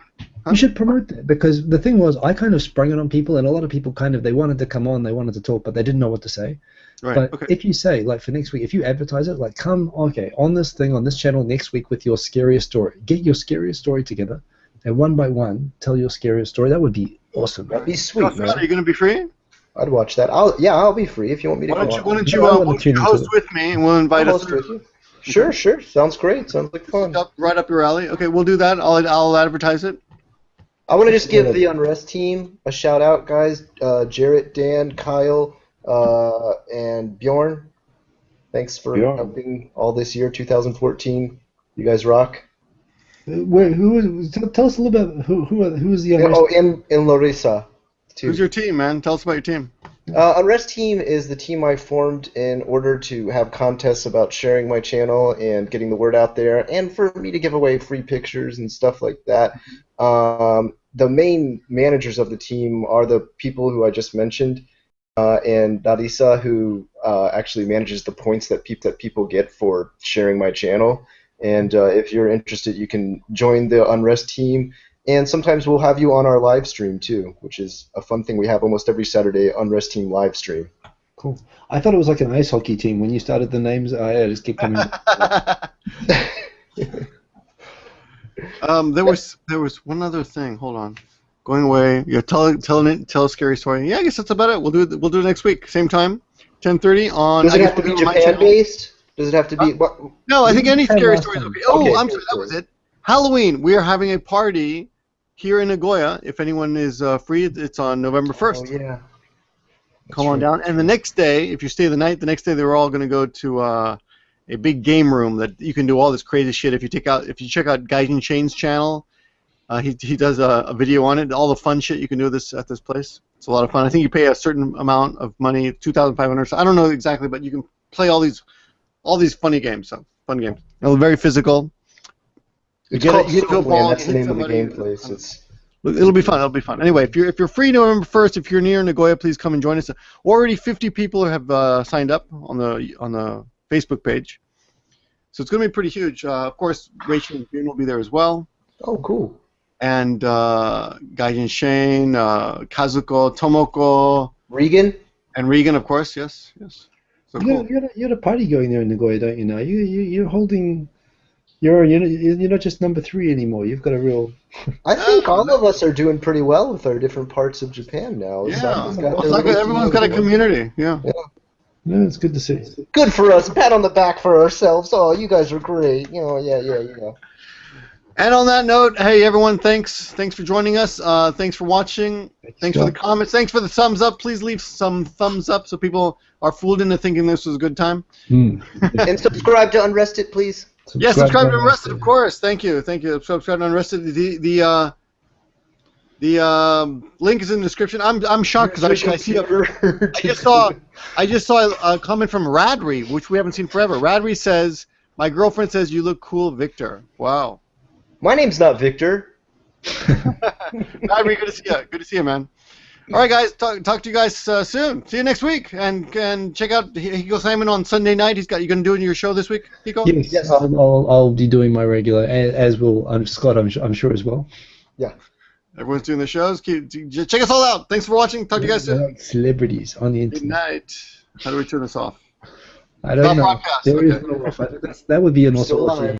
You should promote that because the thing was I kind of sprung it on people, and a lot of people they wanted to come on, they wanted to talk, but they didn't know what to say. Right. But if you say for next week, if you advertise it, come on this thing on this channel next week with your scariest story. Get your scariest story together, and one by one tell your scariest story. That would be awesome. That'd be sweet, man. Are you going to be free? I'd watch that. I'll be free if you want me to go on. Why don't you host with me and we'll invite us? With you. Sure. Sounds great. Sounds like fun. Right up your alley. Okay, we'll do that. I'll advertise it. I want to just give the Unrest team a shout out, guys. Jarrett, Dan, Kyle, and Bjorn. Thanks for helping all this year, 2014. You guys rock. Tell us a little bit who is the Unrest? Oh, in Larissa. Too. Who's your team, man? Tell us about your team. Unrest team is the team I formed in order to have contests about sharing my channel and getting the word out there, and for me to give away free pictures and stuff like that. The main managers of the team are the people who I just mentioned, and Narisa, who actually manages the points that people get for sharing my channel. And if you're interested, you can join the Unrest team. And sometimes we'll have you on our live stream too, which is a fun thing we have almost every Saturday, Unrest team live stream. Cool. I thought it was like an ice hockey team when you started the names. I just keep coming. There was one other thing. Hold on. Going away. Tell a scary story. Yeah, I guess that's about it. We'll do it next week, same time, 10:30 on. Does it have to be Japan based? Does it have to be? No, I think any scary story is okay. Oh, I'm sorry, that was it. Halloween. We are having a party here in Nagoya. If anyone is free, it's on November 1st. Oh, yeah. Come on down. And the next day, if you stay the night, they're all going to go to a big game room that you can do all this crazy shit. If you check out Gaijin Shane's channel, he does a video on it. All the fun shit you can do at this place. It's a lot of fun. I think you pay a certain amount of money, 2,500. So I don't know exactly, but you can play all these funny games. So fun games. Very physical. It's called Snowland. That's the name of the game place. It'll be fun. It'll be fun. Anyway, if you're free November 1st, if you're near Nagoya, please come and join us. Already 50 people have signed up on the Facebook page, so it's going to be pretty huge. Of course, Rachel and June will be there as well. Oh, cool. And Gaijin Shane, Kazuko, Tomoko, Regan. And Regan, of course. Yes. So cool. You're the party going there in Nagoya, don't you? Now you're holding. You're not just number 3 anymore. You've got a real. I think all of us are doing pretty well with our different parts of Japan now. Yeah, everyone's got a community. Yeah. No, it's good to see. Good for us. Pat on the back for ourselves. Oh, you guys are great. Yeah. And on that note, hey everyone, thanks for joining us. Thanks for watching. Thanks for the comments. Thanks for the thumbs up. Please leave some thumbs up so people are fooled into thinking this was a good time. And subscribe to Unrested, please. Subscribe to Unrested, of course. Thank you. Subscribe to Unrested. The link is in the description. I'm shocked because I just saw a comment from Radri, which we haven't seen forever. Radri says, "My girlfriend says you look cool, Victor." Wow. My name's not Victor. Radri, good to see you. Good to see you, man. All right, guys. Talk to you guys soon. See you next week. And check out Hiko Simon on Sunday night. You're going to do your show this week, Hiko? Yes. I'll be doing my regular, as will Scott, I'm sure as well. Yeah. Everyone's doing the shows. Check us all out. Thanks for watching. Talk to you guys soon. Like celebrities on the internet. Good night. How do we turn this off? I don't know. Podcast. There is no off. That would be an awesome.